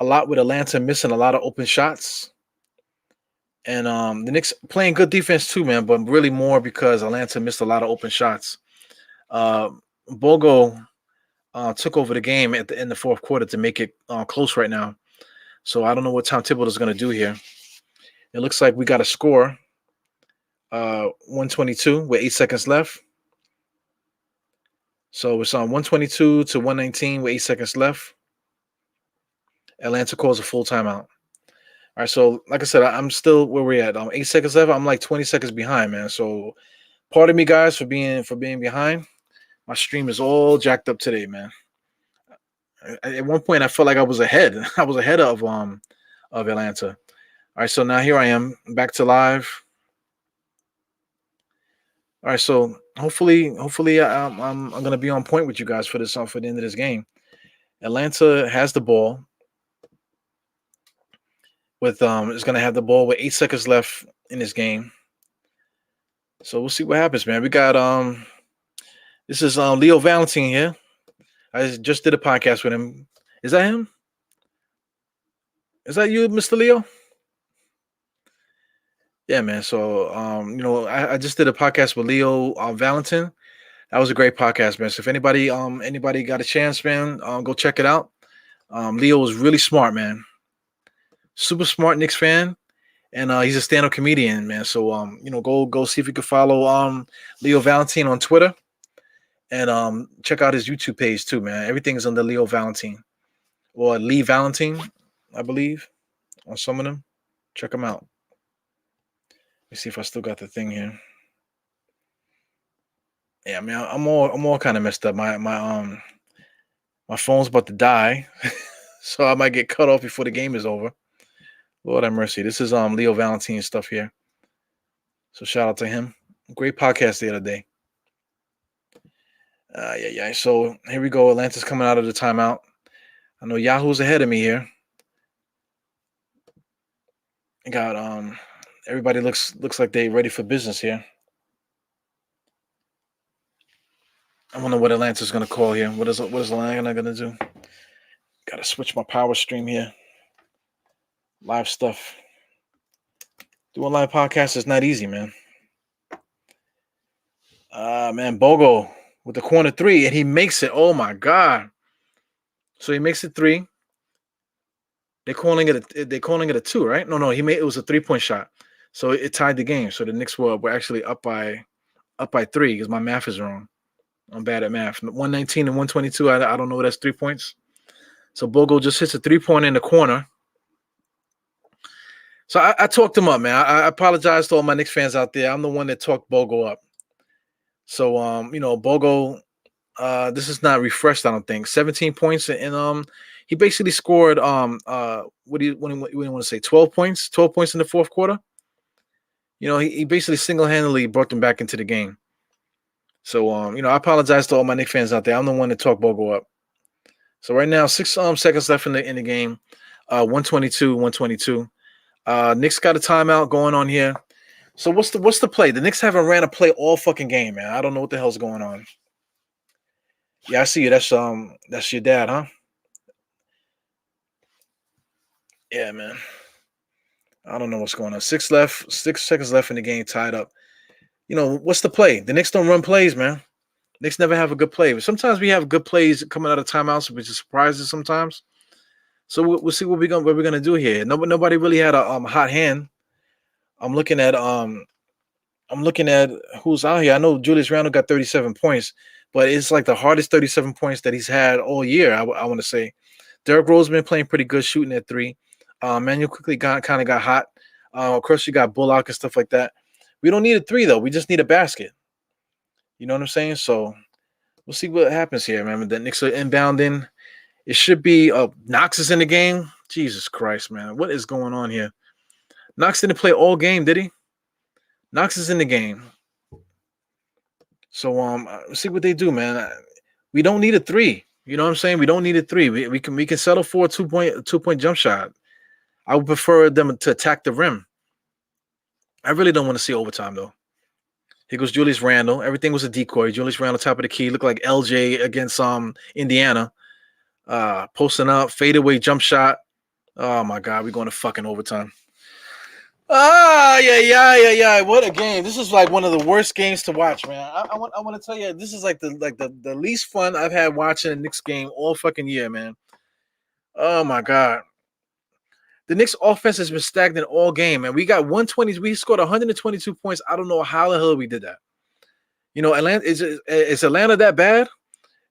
lot with Atlanta missing a lot of open shots. And the Knicks playing good defense too, man, but really more because Atlanta missed a lot of open shots. Bogo took over the game in the fourth quarter to make it close right now. So I don't know what Tom Thibodeau is going to do here. It looks like we got a score. 122 with 8 seconds left. So it's on 122 to 119 with 8 seconds left. Atlanta calls a full timeout. All right, so like I said, I'm still where we're at. 8 seconds left. I'm like 20 seconds behind, man. So pardon me, guys, for being behind. My stream is all jacked up today, man. At one point, I felt like I was ahead. I was ahead of Atlanta. All right, so now here I am back to live. All right, so hopefully, I'm gonna be on point with you guys for the end of this game. Atlanta has the ball with is gonna have the ball with 8 seconds left in this game. So we'll see what happens, man. We got this is Leo Valentine here. I just did a podcast with him. Is that him? Is that you, Mr. Leo? Yeah, man. So I just did a podcast with Leo Valentine. That was a great podcast, man. So if anybody got a chance, man, go check it out. Leo was really smart, man. Super smart Knicks fan, and he's a stand-up comedian, man. So go see if you can follow Leo Valentine on Twitter, and check out his YouTube page too, man. Everything is under Leo Valentine or Lee Valentine, I believe, on some of them. Check them out. Let me see if I still got the thing here. Yeah, I mean, I'm all kind of messed up. My phone's about to die, so I might get cut off before the game is over. Lord have mercy. This is Leo Valentine stuff here. So shout out to him. Great podcast the other day. Yeah. So here we go. Atlanta's coming out of the timeout. I know Yahoo's ahead of me here. I got everybody looks like they ready for business here. I wonder what Atlanta's gonna call here. What is Atlanta gonna do? Gotta switch my power stream here. Live stuff. Doing live podcasts is not easy, man. Man, Bogo with the corner three, and he makes it. Oh my god! So he makes it three. They're calling it a two, right? No, it was a 3-point shot. So it tied the game. So the Knicks were actually up by 3 because my math is wrong. I'm bad at math. 119 and 122. I don't know. That's 3 points. So Bogo just hits a 3-point in the corner. So I talked him up, man. I apologize to all my Knicks fans out there. I'm the one that talked Bogo up. So Bogo, this is not refreshed, I don't think. 17 points, and he basically scored what do you want to say? 12 points? 12 points in the fourth quarter. He basically single-handedly brought them back into the game. So I apologize to all my Knicks fans out there. I'm the one that talked Bogo up. So right now, 6 seconds left in the game. 122. Knicks got a timeout going on here. So what's the play? The Knicks haven't ran a play all fucking game, man. I don't know what the hell's going on. Yeah, I see you. That's your dad, huh? Yeah, man. I don't know what's going on. 6 seconds left in the game, tied up. What's the play? The Knicks don't run plays, man. Knicks never have a good play. But sometimes we have good plays coming out of timeouts, which is surprises sometimes. So we'll see what we're gonna do here. Nobody really had a hot hand. I'm looking at who's out here. I know Julius Randle got 37 points, but it's like the hardest 37 points that he's had all year. I want to say. Derrick Rose been playing pretty good, shooting at 3. Manuel quickly kind of got hot. Of course, you got Bullock and stuff like that. We don't need a 3 though. We just need a basket. You know what I'm saying? So we'll see what happens here, man. The Knicks are inbounding. It should be Knox is in the game. Jesus Christ, man. What is going on here? Knox didn't play all game, did he? Knox is in the game. So see what they do, man. We don't need a 3. You know what I'm saying? We don't need a 3. We can settle for a 2-point jump shot. I would prefer them to attack the rim. I really don't want to see overtime though. Here goes Julius Randle. Everything was a decoy. Julius Randle, top of the key, looked like LJ against Indiana. Posting up, fadeaway jump shot. Oh my God, we're going to fucking overtime. Yeah. What a game! This is like one of the worst games to watch, man. I want to tell you, this is like the least fun I've had watching a Knicks game all fucking year, man. Oh my God. The Knicks offense has been stagnant all game, and we got 120. We scored 122 points. I don't know how the hell we did that. Atlanta is Atlanta that bad?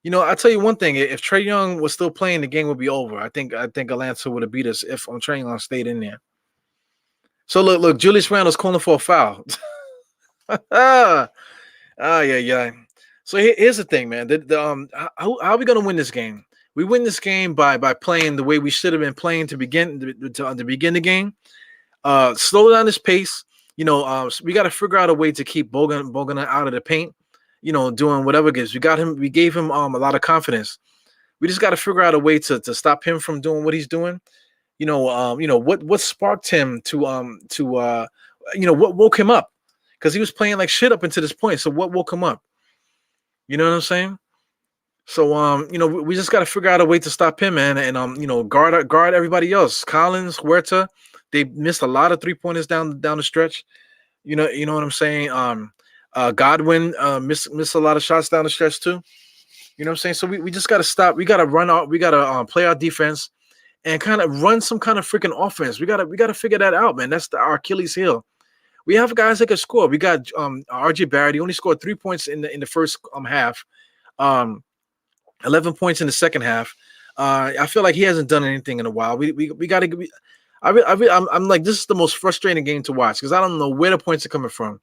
I'll tell you one thing. If Trae Young was still playing, the game would be over. I think Atlanta would have beat us if Trae Young stayed in there. So look, Julius Randle's calling for a foul. Yeah. So here's the thing, man. How are we gonna win this game? We win this game by playing the way we should have been playing to begin the game. Slow down this pace. We got to figure out a way to keep Bogan out of the paint. Doing whatever gives. We gave him a lot of confidence. We just got to figure out a way to stop him from doing what he's doing. What sparked him to what woke him up? Because he was playing like shit up until this point. So what woke him up? You know what I'm saying? So we just got to figure out a way to stop him, man, and guard everybody else. Collins, Huerta, they missed a lot of 3-pointers down the stretch. You know what I'm saying? Godwin missed a lot of shots down the stretch too. You know what I'm saying? So we just got to stop. We got to run out. We got to play our defense and kind of run some kind of freaking offense. We got to figure that out, man. That's our Achilles heel. We have guys that can score. We got RJ Barrett. He only scored 3 points in the first half. 11 points in the second half. I feel like he hasn't done anything in a while. We got to. I'm like, this is the most frustrating game to watch because I don't know where the points are coming from.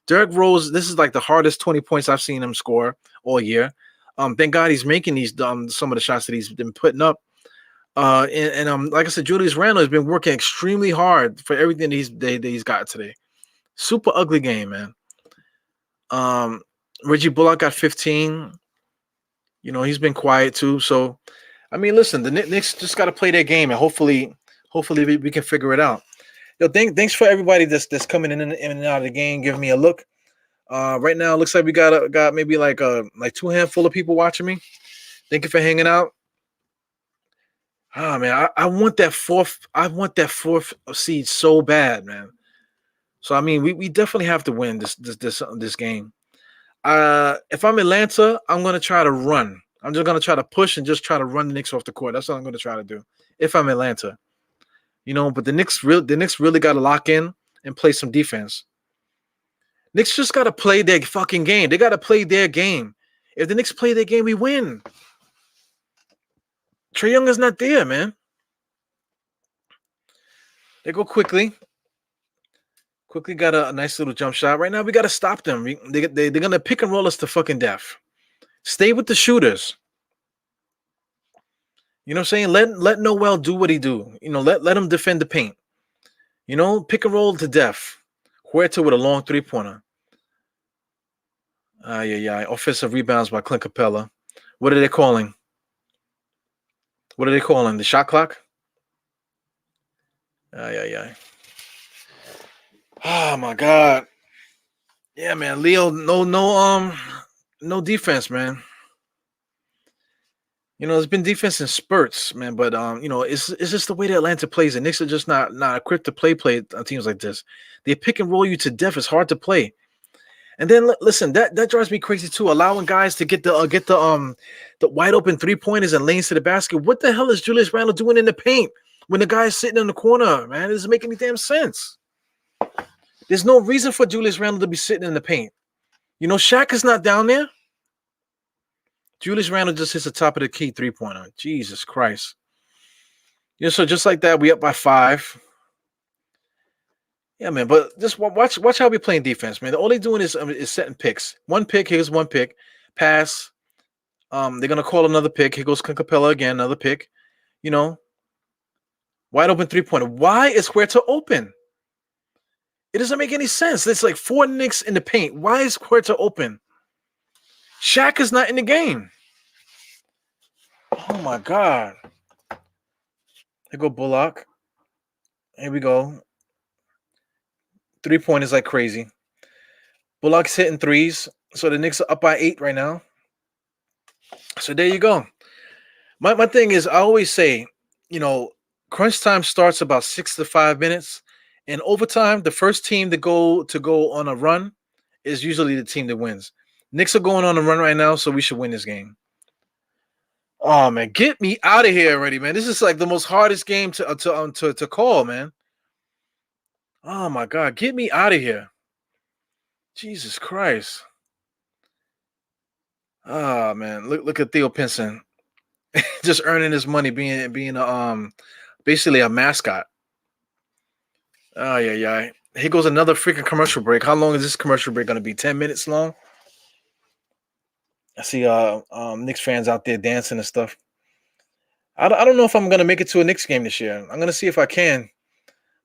Derrick Rose, this is like the hardest 20 points I've seen him score all year. Thank God he's making these some of the shots that he's been putting up. And like I said, Julius Randle has been working extremely hard for everything that he's got today. Super ugly game, man. Reggie Bullock got 15. He's been quiet too. So, I mean, listen, the Knicks just got to play their game, and hopefully we can figure it out. Thanks for everybody that's coming in and out of the game, giving me a look. Right now, it looks like we got maybe like two handful of people watching me. Thank you for hanging out. Ah man, I want that fourth. I want that fourth seed so bad, man. So I mean, we definitely have to win this game. If I'm Atlanta, I'm gonna try to run. I'm just gonna try to push and just try to run the Knicks off the court. That's what I'm gonna try to do. If I'm Atlanta, but the Knicks really got to lock in and play some defense. Knicks just got to play their fucking game. They got to play their game. If the Knicks play their game, we win. Trae Young is not there, man. They go quickly. Quickly got a nice little jump shot. Right now, we got to stop them. They're going to pick and roll us to fucking death. Stay with the shooters. You know what I'm saying? Let Noel do what he do. Let him defend the paint. Pick and roll to death. Huerta with a long three-pointer. Yeah. Offensive rebounds by Clint Capella. What are they calling? The shot clock? Yeah. Oh my God. Yeah, man. Leo, no defense, man. There's been defense in spurts, man, but it's just the way that Atlanta plays. The Knicks are just not equipped to play on teams like this. They pick and roll you to death. It's hard to play. And then listen, that drives me crazy too. Allowing guys to get the wide open 3-pointers and lanes to the basket. What the hell is Julius Randle doing in the paint when the guy's sitting in the corner? Man, it doesn't make any damn sense. There's no reason for Julius Randle to be sitting in the paint. Shaq is not down there. Julius Randle just hits the top of the key 3-pointer. Jesus Christ. So just like that, we up by 5. Yeah, man, but just watch how we playing defense, man. All they're doing is setting picks. One pick, here's one pick. Pass. They're going to call another pick. Here goes Capella again, another pick. Wide open 3-pointer. Why is Huerta open? It doesn't make any sense. It's like 4 Knicks in the paint. Why is Huerta open? Shaq is not in the game. Oh, my God. Here go Bullock. Here we go. 3-pointers like crazy. Bullock's hitting threes. So the Knicks are up by 8 right now. So there you go. My thing is, I always say, crunch time starts about 6 to 5 minutes. In overtime, the first team to go on a run is usually the team that wins. Knicks are going on a run right now, so we should win this game. Oh man, get me out of here already, man. This is like the most hardest game to call, man. Oh my God, get me out of here. Jesus Christ. Oh man, look at Theo Pinson. Just earning his money being basically a mascot. Oh yeah. Here goes another freaking commercial break. How long is this commercial break going to be? 10 minutes long? I see Knicks fans out there dancing and stuff. I don't know if I'm going to make it to a Knicks game this year. I'm going to see if I can.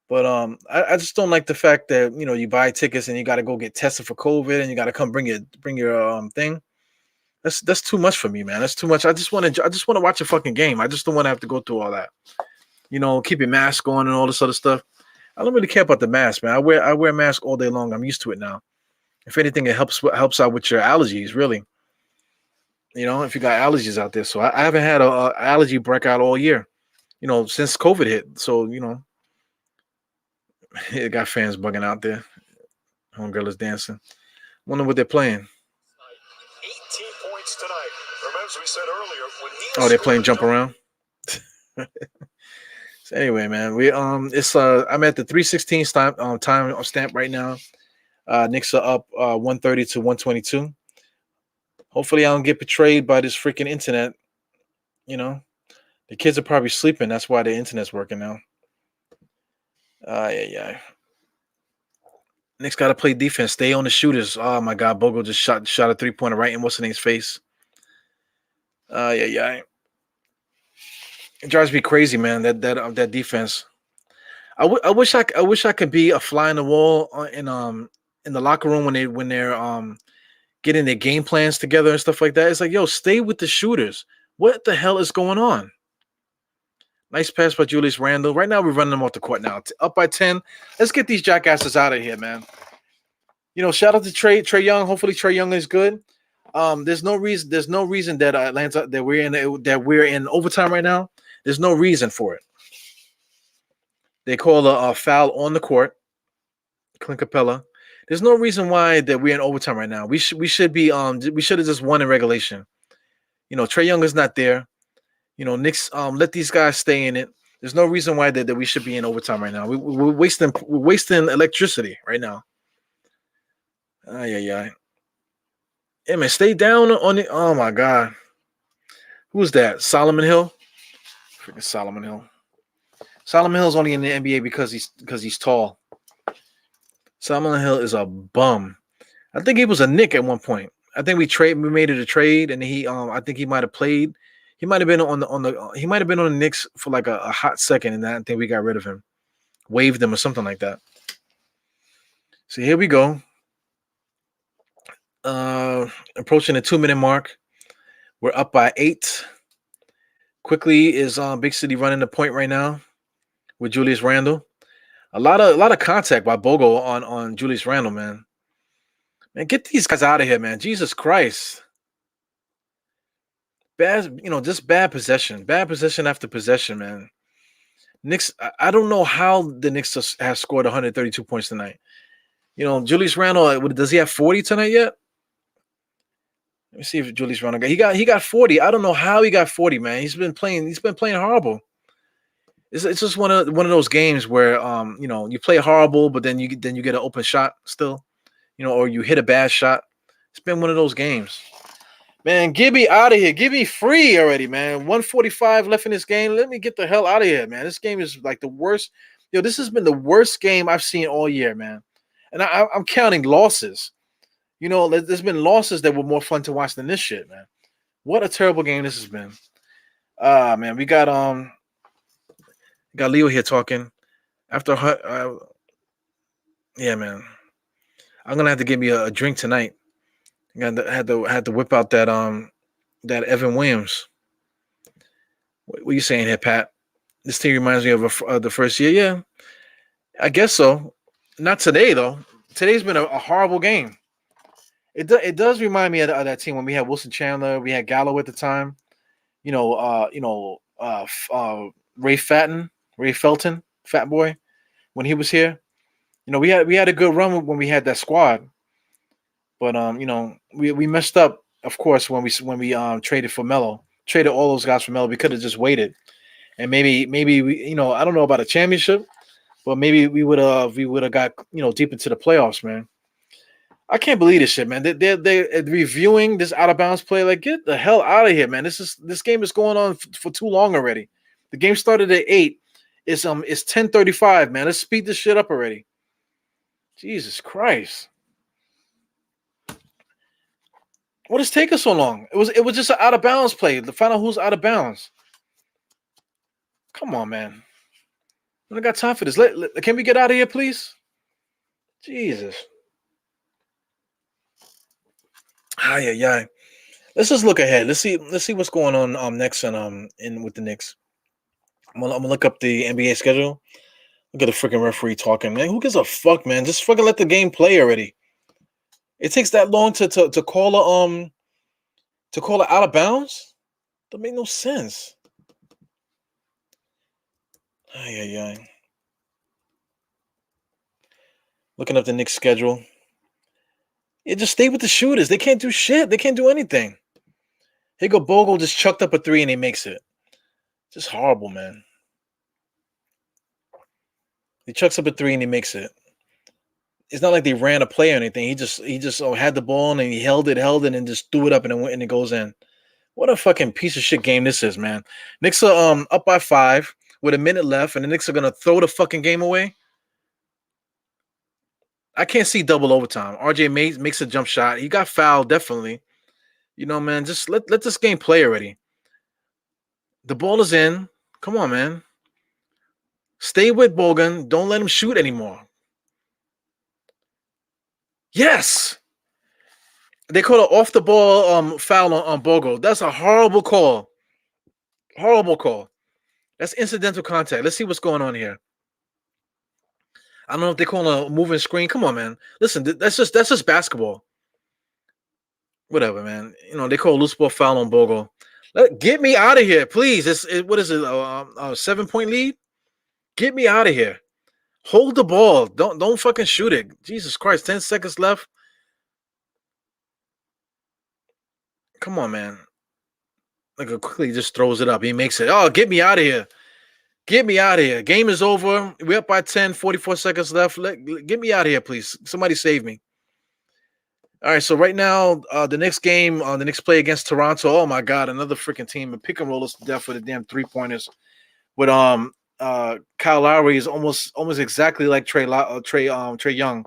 But I just don't like the fact that, you buy tickets and you got to go get tested for COVID and you got to come bring your thing. That's too much for me, man. That's too much. I just want to watch a fucking game. I just don't want to have to go through all that. Keep your mask on and all this other stuff. I don't really care about the mask, man. I wear a mask all day long. I'm used to it now. If anything, it helps out with your allergies, really. If you got allergies out there. So I haven't had a allergy breakout all year, since COVID hit. So, it got fans bugging out there. Homegirl is dancing. Wonder what they're playing. 18 points tonight. Remember, as we said earlier, when they're playing jump around. So anyway, man, I'm at the 3:16 time stamp right now. Knicks are up 130 to 122. Hopefully, I don't get betrayed by this freaking internet. The kids are probably sleeping. That's why the internet's working now. Yeah. Knicks got to play defense. Stay on the shooters. Oh my God, Bogle just shot a 3-pointer right in what's the name's face. Yeah. It drives me crazy, man. That defense. I wish I could be a fly on the wall in the locker room when they're getting their game plans together and stuff like that. It's like, yo, stay with the shooters. What the hell is going on? Nice pass by Julius Randle. Right now, we're running them off the court now. Up by 10. Let's get these jackasses out of here, man. Shout out to Trey Young. Hopefully Trey Young is good. There's no reason that Atlanta that we're in overtime right now. There's no reason for it. They call a foul on the court. Clint Capella. There's no reason why that we're in overtime right now. We should have just won in regulation. Trey Young is not there. Knicks let these guys stay in it. There's no reason why that we should be in overtime right now. We're wasting electricity right now. Yeah, man, stay down on it. Oh my God, who's that? Solomon Hill. Freaking Solomon Hill. Solomon Hill's only in the NBA because he's tall. Solomon Hill is a bum. I think he was a Knick at one point. I think we made it a trade, and I think he might have played. He might have been on the Knicks for like a hot second, and I think we got rid of him, waived him or something like that. So here we go. Approaching the 2-minute mark. We're up by 8. Quickly is Big City running the point right now with Julius Randle. A lot of contact by Bogo on Julius Randle, man. Man, get these guys out of here, man. Jesus Christ. Just bad possession after possession, man. Knicks, I don't know how the Knicks have scored 132 points tonight. Julius Randle, does he have 40 tonight yet? Let me see if Julius Randle he got 40. I don't know how he got 40, man. He's been playing horrible. It's just one of those games where you play horrible, but then you get an open shot still, or you hit a bad shot. It's been one of those games. Man, get me out of here. Get me free already, man. 1:45 left in this game. Let me get the hell out of here, man. This game is like the worst. This has been the worst game I've seen all year, man. And I'm counting losses. There's been losses that were more fun to watch than this shit, man. What a terrible game this has been. Man, we got Leo here talking. After yeah, man. I'm gonna have to give me a drink tonight. Had to whip out that Evan Williams. What are you saying here, Pat? This team reminds me of the first year. Yeah, I guess so. Not today though. Today's been a horrible game. It does remind me of that team when we had Wilson Chandler, we had Gallo at the time. Ray Felton, Fat Boy, when he was here. We had a good run when we had that squad. But we messed up, of course, when we traded for Melo, traded all those guys for Melo. We could have just waited, and maybe we, I don't know about a championship, but maybe we would have got deep into the playoffs, man. I can't believe this shit, man. They're reviewing this out of bounds play. Like, get the hell out of here, man. This game is going on for too long already. The game started at 8. It's 10:35, man. Let's speed this shit up already. Jesus Christ. What is taking so long? It was just an out of bounds play to find out who's out of bounds. Come on, man. I don't got time for this. Can we get out of here, please? Jesus. Yeah. Let's just look ahead. Let's see what's going on next and with the Knicks. I'm gonna look up the NBA schedule. Look at the freaking referee talking, man. Who gives a fuck, man? Just fucking let the game play already. It takes that long to call a out of bounds? That make no sense. Yeah. Looking up the Knicks schedule. Yeah, just stay with the shooters. They can't do shit. They can't do anything. Here go Bogle just chucked up a 3 and he makes it. Just horrible, man. He chucks up a 3 and he makes it. It's not like they ran a play or anything. He just had the ball and he held it and just threw it up and it goes in. What a fucking piece of shit game this is, man. Knicks are up by 5 with a minute left, and the Knicks are gonna throw the fucking game away. I can't see double overtime. RJ makes a jump shot. He got fouled, definitely. Man, just let this game play already. The ball is in. Come on, man. Stay with Bogan. Don't let him shoot anymore. Yes. They call an off the ball foul on Bogo. That's a horrible call. Horrible call. That's incidental contact. Let's see what's going on here. I don't know if they call it a moving screen. Come on, man. Listen, that's just basketball. Whatever, man. They call loose ball foul on Bogle. Get me out of here, please. What is it? A 7-point lead? Get me out of here. Hold the ball. Don't fucking shoot it. Jesus Christ. 10 seconds left. Come on, man. Like quickly just throws it up. He makes it. Oh, get me out of here. Get me out of here. Game is over. We're up by 10, 44 seconds left. Get me out of here, please. Somebody save me. All right, so right now, the next game, the Knicks play against Toronto. Oh my God, another freaking team. A pick and roll us to death with the damn 3-pointers. With Kyle Lowry is almost exactly like Trey Young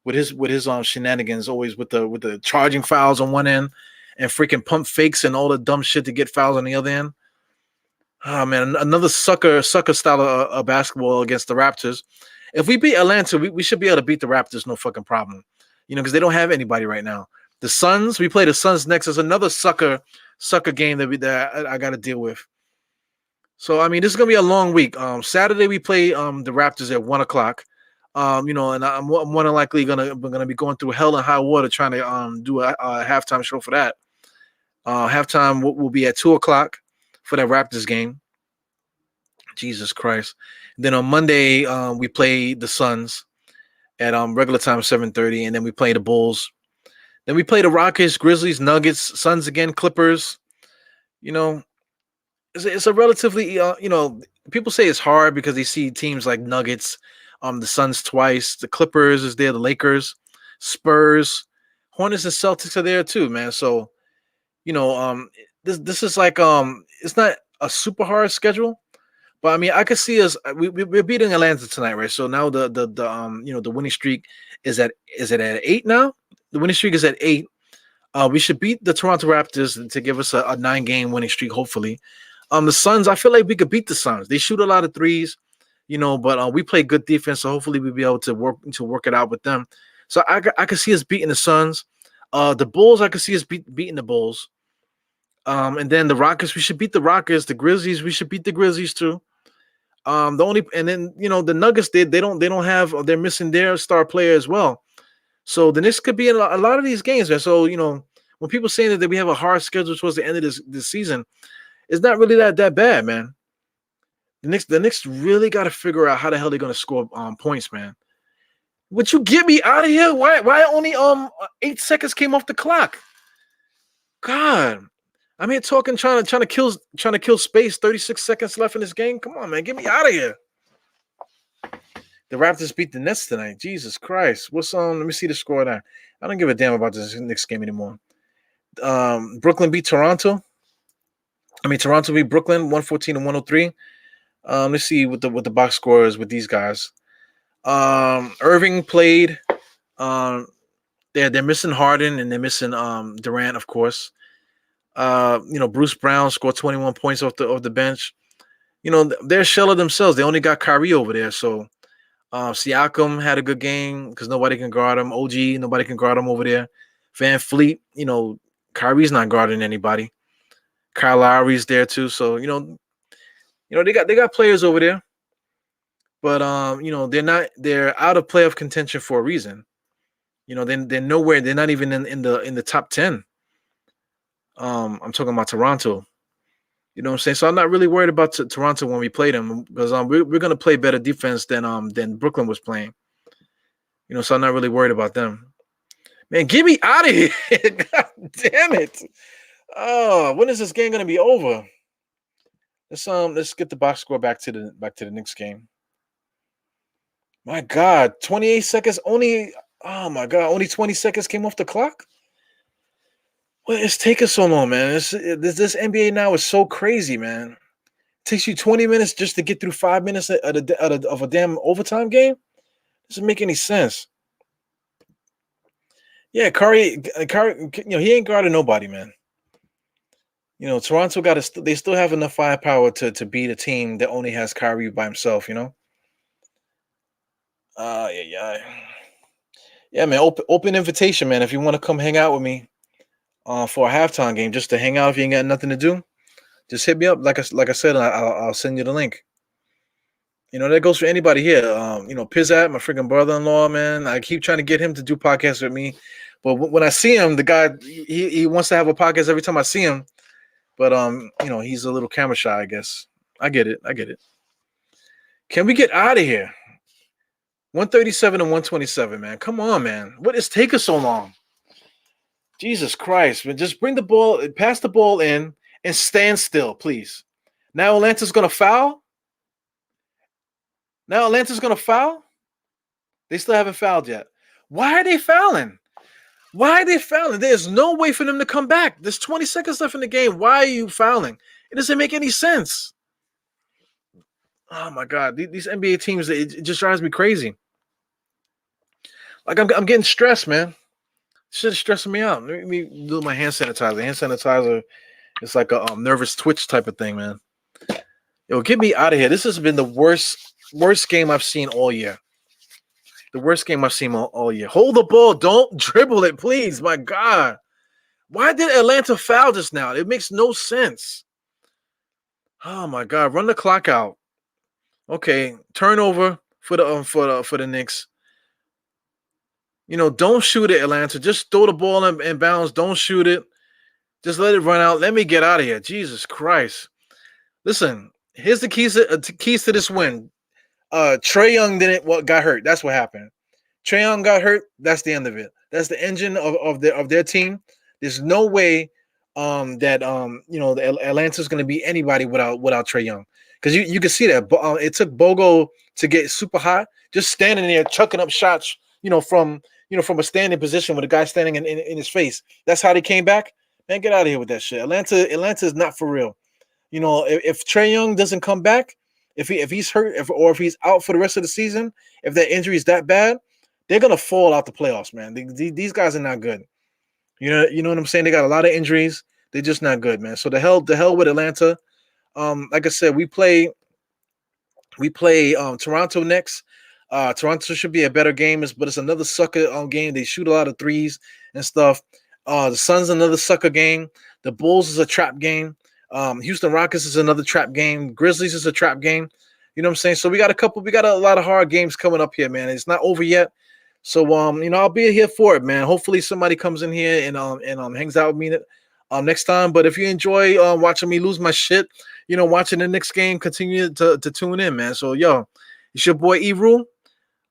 with his shenanigans, always with the charging fouls on one end and freaking pump fakes and all the dumb shit to get fouls on the other end. Oh man, another sucker style of basketball against the Raptors. If we beat Atlanta, we should be able to beat the Raptors, no fucking problem. Because they don't have anybody right now. The Suns, we play the Suns next. There's another sucker game that I got to deal with. So I mean, this is gonna be a long week. Saturday we play the Raptors at 1:00. And I'm more than likely gonna be going through hell and high water trying to do a halftime show for that. Halftime will be at 2:00 for that Raptors game. Jesus Christ. And then on Monday we play the Suns at regular time 7:30, and then we play the Bulls. Then we play the Rockets, Grizzlies, Nuggets, Suns again, Clippers. It's a relatively people say it's hard because they see teams like Nuggets, the Suns twice, the Clippers is there, the Lakers, Spurs, Hornets and Celtics are there too, man. So this is like it's not a super hard schedule. But I mean, I could see us. We're beating Atlanta tonight, right? So now the winning streak is at 8 now. The winning streak is at 8. We should beat the Toronto Raptors to give us a 9-game winning streak, hopefully. The Suns, I feel like we could beat the Suns. They shoot a lot of threes, but we play good defense, so hopefully we'll be able to work it out with them. So I could see us beating the Suns. The Bulls, I could see us beating the Bulls. And then the Rockets, we should beat the Rockets. The Grizzlies, we should beat the Grizzlies too. The Nuggets they're missing their star player as well. So the Knicks could be in a lot of these games, man. So when people saying that we have a hard schedule towards the end of this season, it's not really that bad, man. The Knicks really got to figure out how the hell they're going to score points, man. Would you get me out of here? Why only 8 seconds came off the clock? God. I'm here talking, trying to kill space. 36 seconds left in this game. Come on, man, get me out of here. The Raptors beat the Nets tonight. Jesus Christ. What's Let me see the score there. I don't give a damn about this next game anymore. Brooklyn beat Toronto. Toronto beat Brooklyn 114-103. Let's see what the box score is with these guys. Irving played. They're missing Harden and they're missing Durant, of course. Bruce Brown scored 21 points off the bench. They're a shell of themselves. They only got Kyrie over there. So Siakam had a good game because nobody can guard him. OG, nobody can guard him over there. Van Fleet, Kyrie's not guarding anybody. Kyle Lowry's there too. So, they got players over there. But they're out of playoff contention for a reason. They're nowhere, they're not even in the top 10. I'm talking about Toronto. You know what I'm saying? So I'm not really worried about Toronto when we play them because we're going to play better defense than Brooklyn was playing. So I'm not really worried about them. Man, get me out of here. God damn it. Oh, when is this game going to be over? Let's get the box score back to the Knicks game. My God, 28 seconds only. Oh my God, only 20 seconds came off the clock. Well, it's taking so long, man. This NBA now is so crazy, man. It takes you 20 minutes just to get through 5 minutes of a damn overtime game. Doesn't make any sense. Yeah, Curry, he ain't guarding nobody, man. Toronto they still have enough firepower to beat a team that only has Kyrie by himself, Yeah, man. Open invitation, man. If you want to come hang out with me. For a halftime game, just to hang out if you ain't got nothing to do, just hit me up. Like I said, I'll send you the link. That goes for anybody here. Pizzat, my freaking brother-in-law, man. I keep trying to get him to do podcasts with me, but when I see him, the guy he wants to have a podcast every time I see him. But he's a little camera shy, I guess. I get it. Can we get out of here? 137 and 127, man. Come on, man. What is taking so long? Jesus Christ, man. Just bring the ball, pass the ball in, and stand still, please. Now Atlanta's gonna foul. They still haven't fouled yet. Why are they fouling? There's no way for them to come back. There's 20 seconds left in the game. Why are you fouling? It doesn't make any sense. Oh my God, these NBA teams, it just drives me crazy. Like I'm getting stressed, man. Shit is stressing me out. Let me do my hand sanitizer. Hand sanitizer, it's like a nervous twitch type of thing, man. Yo, get me out of here. This has been the worst game I've seen all year. The worst game I've seen all year. Hold the ball. Don't dribble it, please. My God. Why did Atlanta foul just now? It makes no sense. Oh my God. Run the clock out. Okay. Turnover for the Knicks. Don't shoot it, Atlanta. Just throw the ball in bounds. Don't shoot it. Just let it run out. Let me get out of here. Jesus Christ. Listen, here's the keys to this win. Trae Young got hurt. That's what happened. Trae Young got hurt. That's the end of it. That's the engine of their team. There's no way that Atlanta's going to be anybody without Trae Young, because you can see that it took Bogo to get super hot, just standing there chucking up shots, from a standing position with a guy standing in his face. That's how they came back. Man, get out of here with that shit. Atlanta is not for real. If Trae Young doesn't come back, if he's hurt, or if he's out for the rest of the season, if that injury is that bad, they're gonna fall out the playoffs, man. These guys are not good. You know what I'm saying? They got a lot of injuries. They're just not good, man. So the hell with Atlanta. Like I said, we play Toronto next. Toronto should be a better game, but it's another sucker game. They shoot a lot of threes and stuff. The Suns another sucker game. The Bulls is a trap game. Houston Rockets is another trap game. Grizzlies is a trap game. You know what I'm saying? So we got a lot of hard games coming up here, man. It's not over yet. So I'll be here for it, man. Hopefully somebody comes in here and hangs out with me next time. But if you enjoy watching me lose my shit, watching the Knicks game, continue to tune in, man. So it's your boy E-Rule.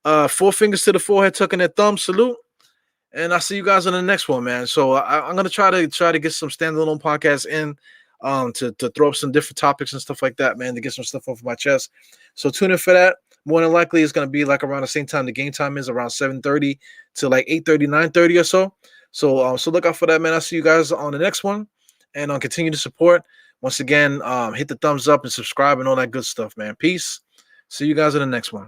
4 fingers to the forehead, tucking that thumb, salute. And I'll see you guys on the next one, man. So I'm gonna try to get some standalone podcasts in. To throw up some different topics and stuff like that, man, to get some stuff off my chest. So tune in for that. More than likely, it's going to be like around the same time the game time is, around 7:30 to like 8:30, 9:30 or so. So look out for that, man. I'll see you guys on the next one, and continue to support. Once again, hit the thumbs up and subscribe and all that good stuff, man. Peace. See you guys in the next one.